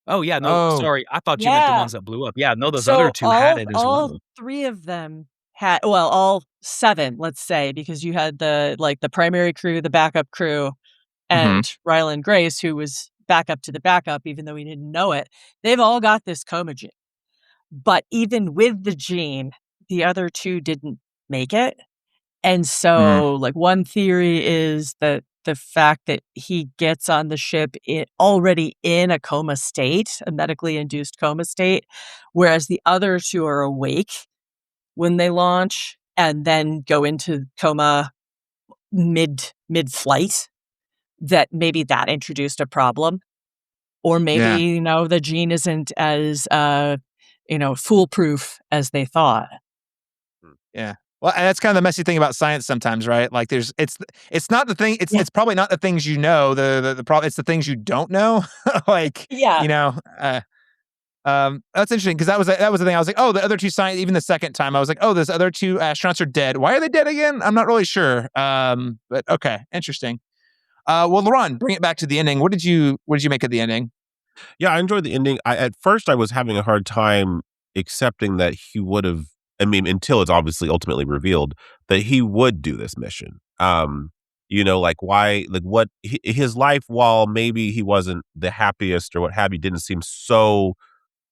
Oh yeah, no, sorry. I thought you meant the ones that blew up. Yeah, no, those other two had it as well. All three of them had, well, all seven, let's say, because you had the primary crew, the backup crew, and Ryland Grace, who was backup to the backup, even though he didn't know it. They've all got this coma gene. But even with the gene, the other two didn't make it. And so, like, one theory is that the fact that he gets on the ship already in a coma state, a medically induced coma state, whereas the other two are awake when they launch and then go into coma mid-flight, that maybe that introduced a problem. Or maybe, the gene isn't as, foolproof as they thought. Yeah. Well, and that's kind of the messy thing about science sometimes, right? Like it's not the thing. It's probably not the things you know. The problem. It's the things you don't know. That's interesting, because that was the thing. I was like, oh, the other two science. Even the second time, I was like, oh, those other two astronauts are dead. Why are they dead again? I'm not really sure. But okay, interesting. Well, Laron, bring it back to the ending. What did you make of the ending? Yeah, I enjoyed the ending. At first I was having a hard time accepting that he would have. I mean, until it's obviously ultimately revealed that he would do this mission. Like why, like what his life, while maybe he wasn't the happiest or what have you, didn't seem so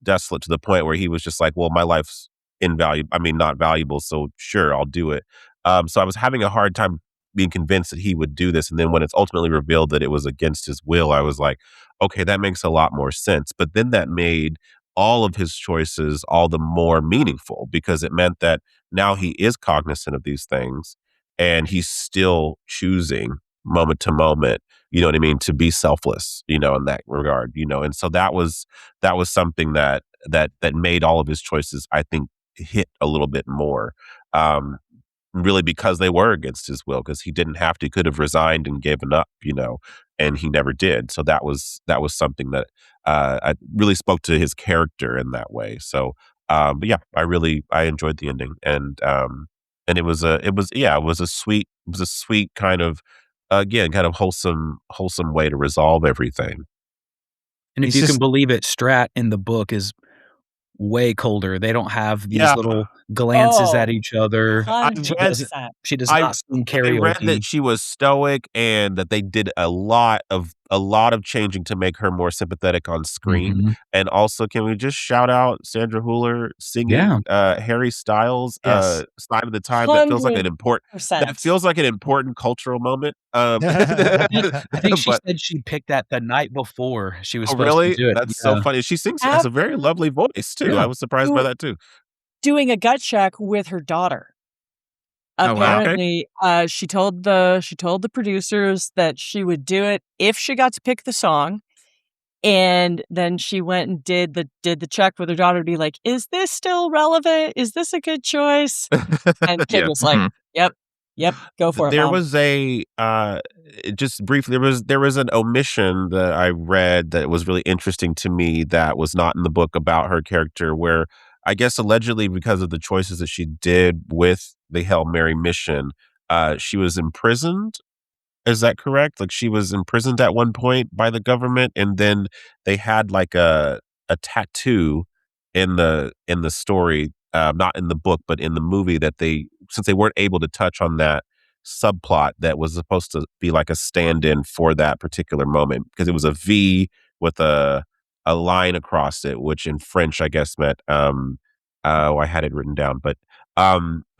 desolate to the point where he was just like, well, my life's invaluable. I mean, not valuable. So sure, I'll do it. So I was having a hard time being convinced that he would do this. And then when it's ultimately revealed that it was against his will, I was like, okay, that makes a lot more sense. But then that made all of his choices all the more meaningful, because it meant that now he is cognizant of these things and he's still choosing moment to moment, you know what I mean, to be selfless, in that regard, and so that was something that made all of his choices, I think, hit a little bit more, really, because they were against his will, because he didn't have to. He could have resigned and given up, and he never did. So that was something that I really spoke to his character in that way. So, but yeah, I enjoyed the ending, and it was a sweet kind of, again, kind of wholesome way to resolve everything. And if you can believe it, Strat in the book is way colder. They don't have these little glances at each other. She does not sing karaoke. I read that she was stoic and that they did a lot of changing to make her more sympathetic on screen. And also, can we just shout out Sandra Hüller singing Harry Styles' Sign of the Time? That feels like an important cultural moment. I think she said she picked that the night before she was supposed to do it. That's so funny. She has a very lovely voice too. I was surprised by that too. Doing a gut check with her daughter. Oh, wow. Apparently, she told the producers that she would do it if she got to pick the song, and then she went and did the check with her daughter to be like, "Is this still relevant? Is this a good choice?" And kid Yeah. was like, Mhm. "Yep, yep, go for it, There mom." was just briefly, there was an omission that I read that was really interesting to me that was not in the book about her character, where I guess allegedly because of the choices that she did with the Hail Mary mission, she was imprisoned. Is that correct? Like she was imprisoned at one point by the government, and then they had like a tattoo in the story, not in the book, but in the movie that since they weren't able to touch on that subplot that was supposed to be like a stand-in for that particular moment because it was a V with a line across it, which in French I guess meant I had it written down, but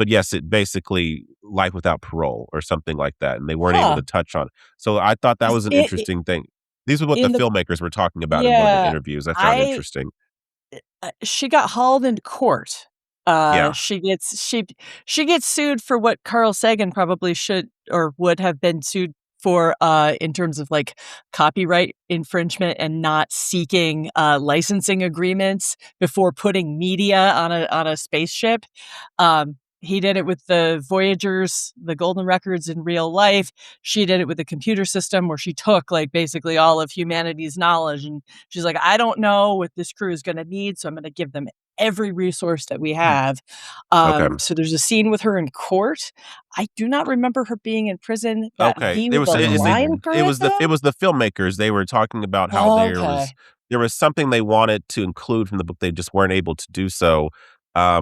yes, it basically life without parole or something like that, and they weren't able Huh. to touch on it. So I thought that was an It, interesting thing. These are what the in the filmmakers were talking about in one of the Yeah, interviews. I found I interesting. she got hauled into court. Yeah. She gets sued for what Carl Sagan probably should or would have been sued for in terms of like copyright infringement and not seeking licensing agreements before putting media on a spaceship. He did it with the Voyagers, the Golden Records in real life. She did it with a computer system where she took like basically all of humanity's knowledge and she's like, I don't know what this crew is going to need, so I'm going to give them every resource that we have. Okay. So there's a scene with her in court. I do not remember her being in prison. That Okay. V There with was a is line through it it though? was the filmmakers. They were talking about how Okay. there was something they wanted to include from the book. They just weren't able to do so.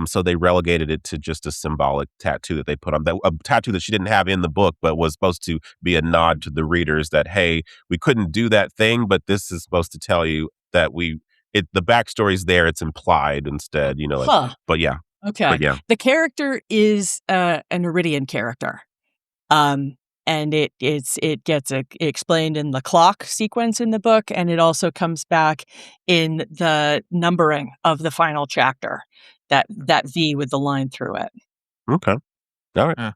So they relegated it to just a symbolic tattoo that they put on a tattoo that she didn't have in the book, but was supposed to be a nod to the readers that, hey, we couldn't do that thing, but this is supposed to tell you that the backstory's there. It's implied instead, like, Huh. but yeah, Okay. The character is an Iridian character. And it gets explained in the clock sequence in the book, and it also comes back in the numbering of the final chapter. That V with the line through it. Okay. All right.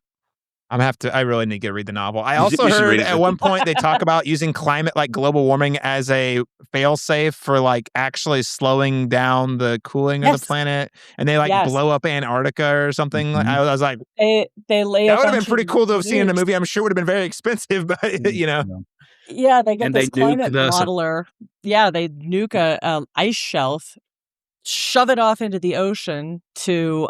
I really need to read the novel. I You should- also you should heard read it. at one point they talk about using climate like global warming as a failsafe for like actually slowing down the cooling of the Yes. planet, and they like Yes. blow up Antarctica or something. Mhm. I was like, They lay that a would have been bunch pretty of cool to have seen in a nukes. movie. I'm sure it would have been very expensive, but Yeah, they get And this they nuke climate the modeler. Yeah, they nuke a ice shelf, shove it off into the ocean to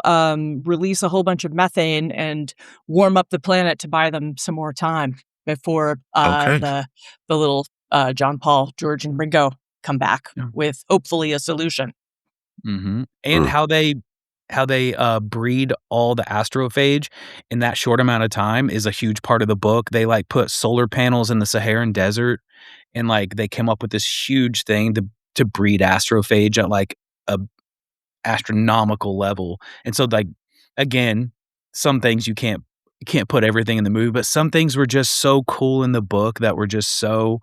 release a whole bunch of methane and warm up the planet to buy them some more time before Okay. the little John Paul, George, and Ringo come back Yeah. with hopefully a solution. Mhm. And Mm. how they breed all the astrophage in that short amount of time is a huge part of the book. They like put solar panels in the Saharan desert and like they came up with this huge thing to breed astrophage at like a astronomical level. And so like again, some things you can't put everything in the movie, but some things were just so cool in the book that were just so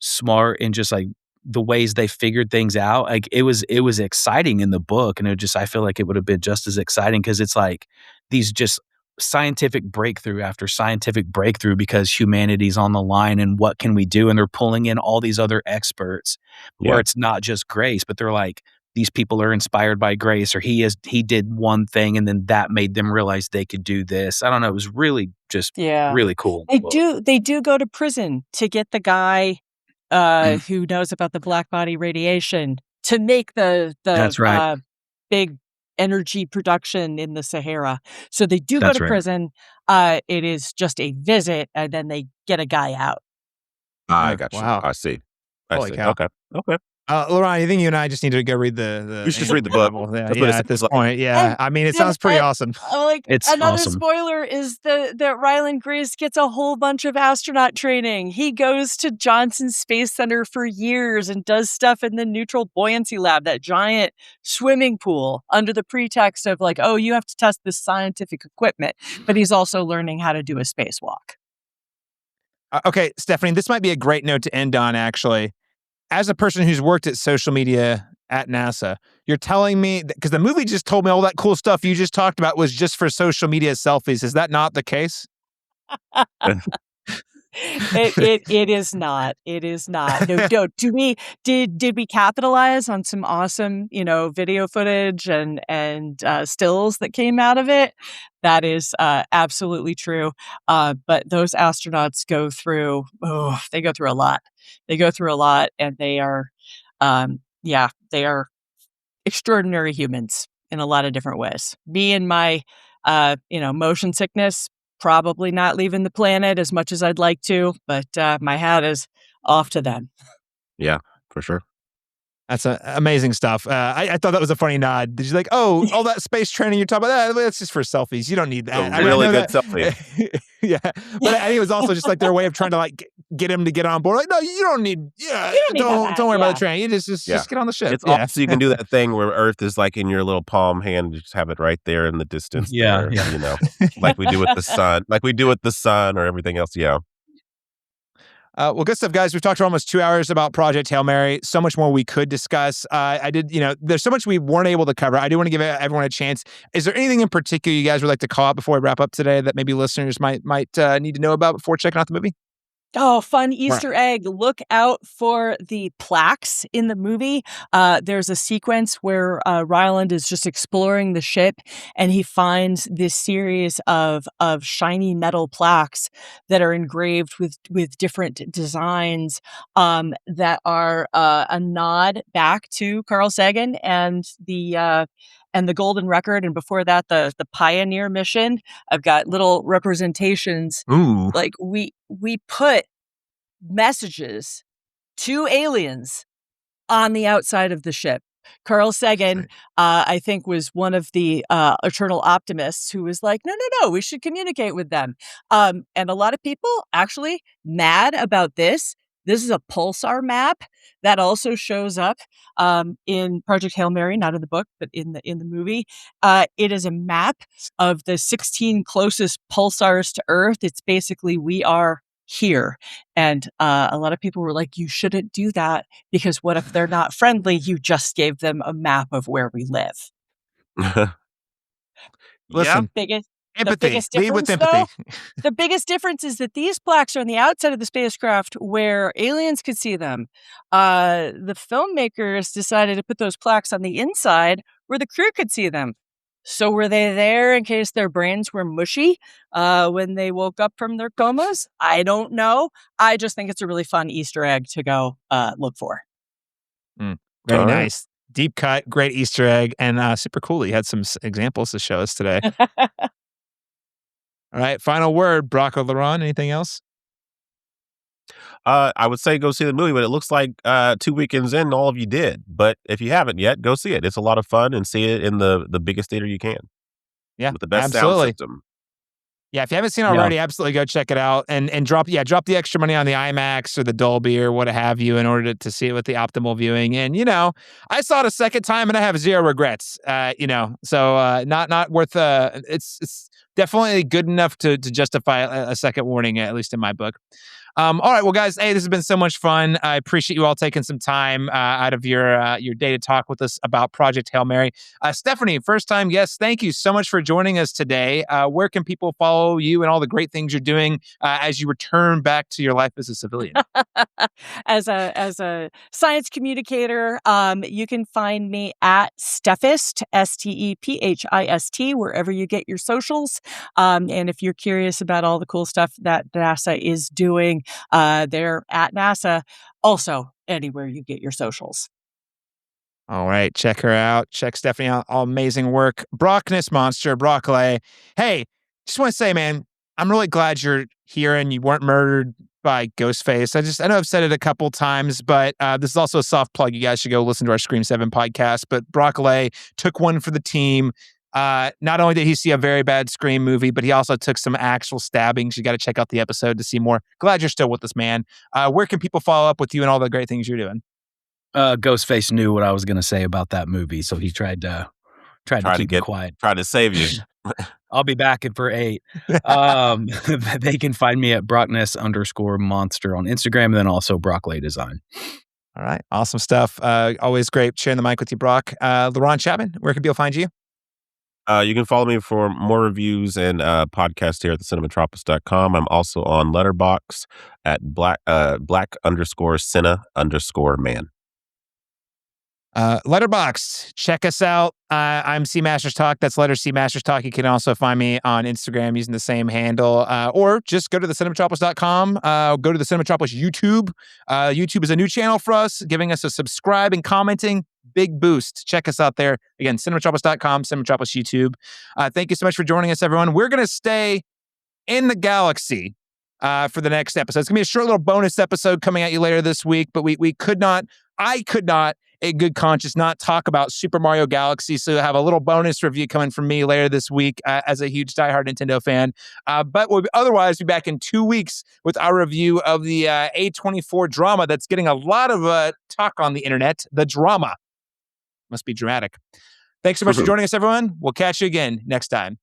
smart and just like the ways they figured things out. Like it was exciting in the book, and I feel like it would have been just as exciting because it's like these just scientific breakthrough after scientific breakthrough because humanity's on the line and what can we do? And they're pulling in all these other experts where Yeah. it's not just Grace, but they're like, these people are inspired by Grace, or he did one thing and then that made them realize they could do this. I don't know. It was really just Yeah. really cool. in the book. They do go to prison to get the guy who knows about the black body radiation to make the That's right. big energy production in the Sahara. So they do go That's to right. prison. It is just a visit, and then they get a guy out. I got you. Wow. I see. Holy cow. Okay. Laurent, I think you and I just need to go read the You should just read the book. novel. Yeah, That's what it at this sounds like. point. Yeah, I mean, it sounds pretty awesome. Like It's another awesome. spoiler is that Ryland Grace gets a whole bunch of astronaut training. He goes to Johnson Space Center for years and does stuff in the neutral buoyancy lab, that giant swimming pool, under the pretext of like, oh, you have to test this scientific equipment. But he's also learning how to do a spacewalk. Okay, Stephanie, this might be a great note to end on, actually. As a person who's worked at social media at NASA. You're telling me, because the movie just told me all that cool stuff you just talked about was just for social media selfies. Is that not the case? It is not. It is not. No, did we capitalize on some awesome, video footage and stills that came out of it? That is absolutely true. But those astronauts go through a lot. They go through a lot, and they are, they are extraordinary humans in a lot of different ways. Me and my, motion sickness, probably not leaving the planet as much as I'd like to, but my hat is off to them. Yeah, for sure. That's amazing stuff. I thought that was a funny nod. Did you like, all that space training you're talking about? That's just for selfies. You don't need that. A really good selfie. Yeah, but I think it was also just like their way of trying to like get him to get on board. Like, no, you don't need. Yeah, don't worry about the training. You just get on the ship. It's also you can do that thing where Earth is like in your little palm hand. You just have it right there in the distance. Yeah. Like we do with the sun, or everything else. Yeah. Well, good stuff, guys. We've talked for almost 2 hours about Project Hail Mary. So much more we could discuss. There's so much we weren't able to cover. I do want to give everyone a chance. Is there anything in particular you guys would like to call out before we wrap up today that maybe listeners might need to know about before checking out the movie? Oh, fun Easter egg. Look out for the plaques in the movie. There's a sequence where Ryland is just exploring the ship, and he finds this series of shiny metal plaques that are engraved with different designs that are a nod back to Carl Sagan and the Golden Record, and before that, the Pioneer mission. I've got little representations. Ooh. Like we put messages to aliens on the outside of the ship. Carl Sagan, I think, was one of the eternal optimists who was like, no, we should communicate with them. And a lot of people actually mad about this. This is a pulsar map that also shows up in Project Hail Mary, not in the book, but in the movie. It is a map of the 16 closest pulsars to Earth. It's basically, we are here. And a lot of people were like, you shouldn't do that, because what if they're not friendly? You just gave them a map of where we live. Listen, empathy. Lead with empathy. The biggest difference is that these plaques are on the outside of the spacecraft where aliens could see them. The filmmakers decided to put those plaques on the inside where the crew could see them. So were they there in case their brains were mushy when they woke up from their comas? I don't know. I just think it's a really fun Easter egg to go look for. Very nice. Deep cut, great Easter egg, and super cool. You had some examples to show us today. All right, final word, Brock or Laron, anything else? I would say go see the movie, but it looks like 2 weekends in, all of you did. But if you haven't yet, go see it. It's a lot of fun, and see it in the biggest theater you can. Yeah, with the best absolutely. sound system. Yeah, if you haven't seen it already, absolutely go check it out and drop the extra money on the IMAX or the Dolby or what have you in order to see it with the optimal viewing. And I saw it a second time and I have zero regrets. So not worth. It's definitely good enough to justify a second warning, at least in my book. All right, well, guys, hey, this has been so much fun. I appreciate you all taking some time out of your day to talk with us about Project Hail Mary. Stephanie, first time guest, thank you so much for joining us today. Where can people follow you and all the great things you're doing as you return back to your life as a civilian? As a science communicator, you can find me at Stephist, STEPHIST, wherever you get your socials. And if you're curious about all the cool stuff that NASA is doing, they're at NASA, also anywhere you get your socials. All right, check her out. Check Stephanie out. All amazing work. Brockness Monster, Broccoli. Hey, just want to say, man, I'm really glad you're here and you weren't murdered by Ghostface. I know I've said it a couple times, but this is also a soft plug. You guys should go listen to our Scream 7 podcast. But Broccoli took one for the team. Not only did he see a very bad Scream movie, but he also took some actual stabbings. You got to check out the episode to see more. Glad you're still with us, man. Where can people follow up with you and all the great things you're doing? Ghostface knew what I was going to say about that movie, so he tried to keep it quiet. Tried to save you. I'll be back for 8. They can find me at Brockness_monster on Instagram, and then also Broccoli Design. All right. Awesome stuff. Always great sharing the mic with you, Brock. LaRon Chapman, where can people find you? You can follow me for more reviews and podcasts here at thecinematropolis.com. I'm also on Letterboxd at black_Cinna_man. Letterboxd, check us out. I'm C Masters Talk. That's letter C Masters Talk. You can also find me on Instagram using the same handle, or just go to thecinematropolis.com. Go to the Cinematropolis YouTube. YouTube is a new channel for us, giving us a subscribe and commenting. Big boost. Check us out there. Again, cinematropolis.com, Cinematropolis YouTube. Thank you so much for joining us, everyone. We're going to stay in the galaxy for the next episode. It's going to be a short little bonus episode coming at you later this week, but I could not, in good conscience, not talk about Super Mario Galaxy, so you'll have a little bonus review coming from me later this week as a huge diehard Nintendo fan. But we'll otherwise be back in 2 weeks with our review of the A24 drama that's getting a lot of talk on the internet, The Drama. Must be dramatic. Thanks so much for joining us, everyone. We'll catch you again next time.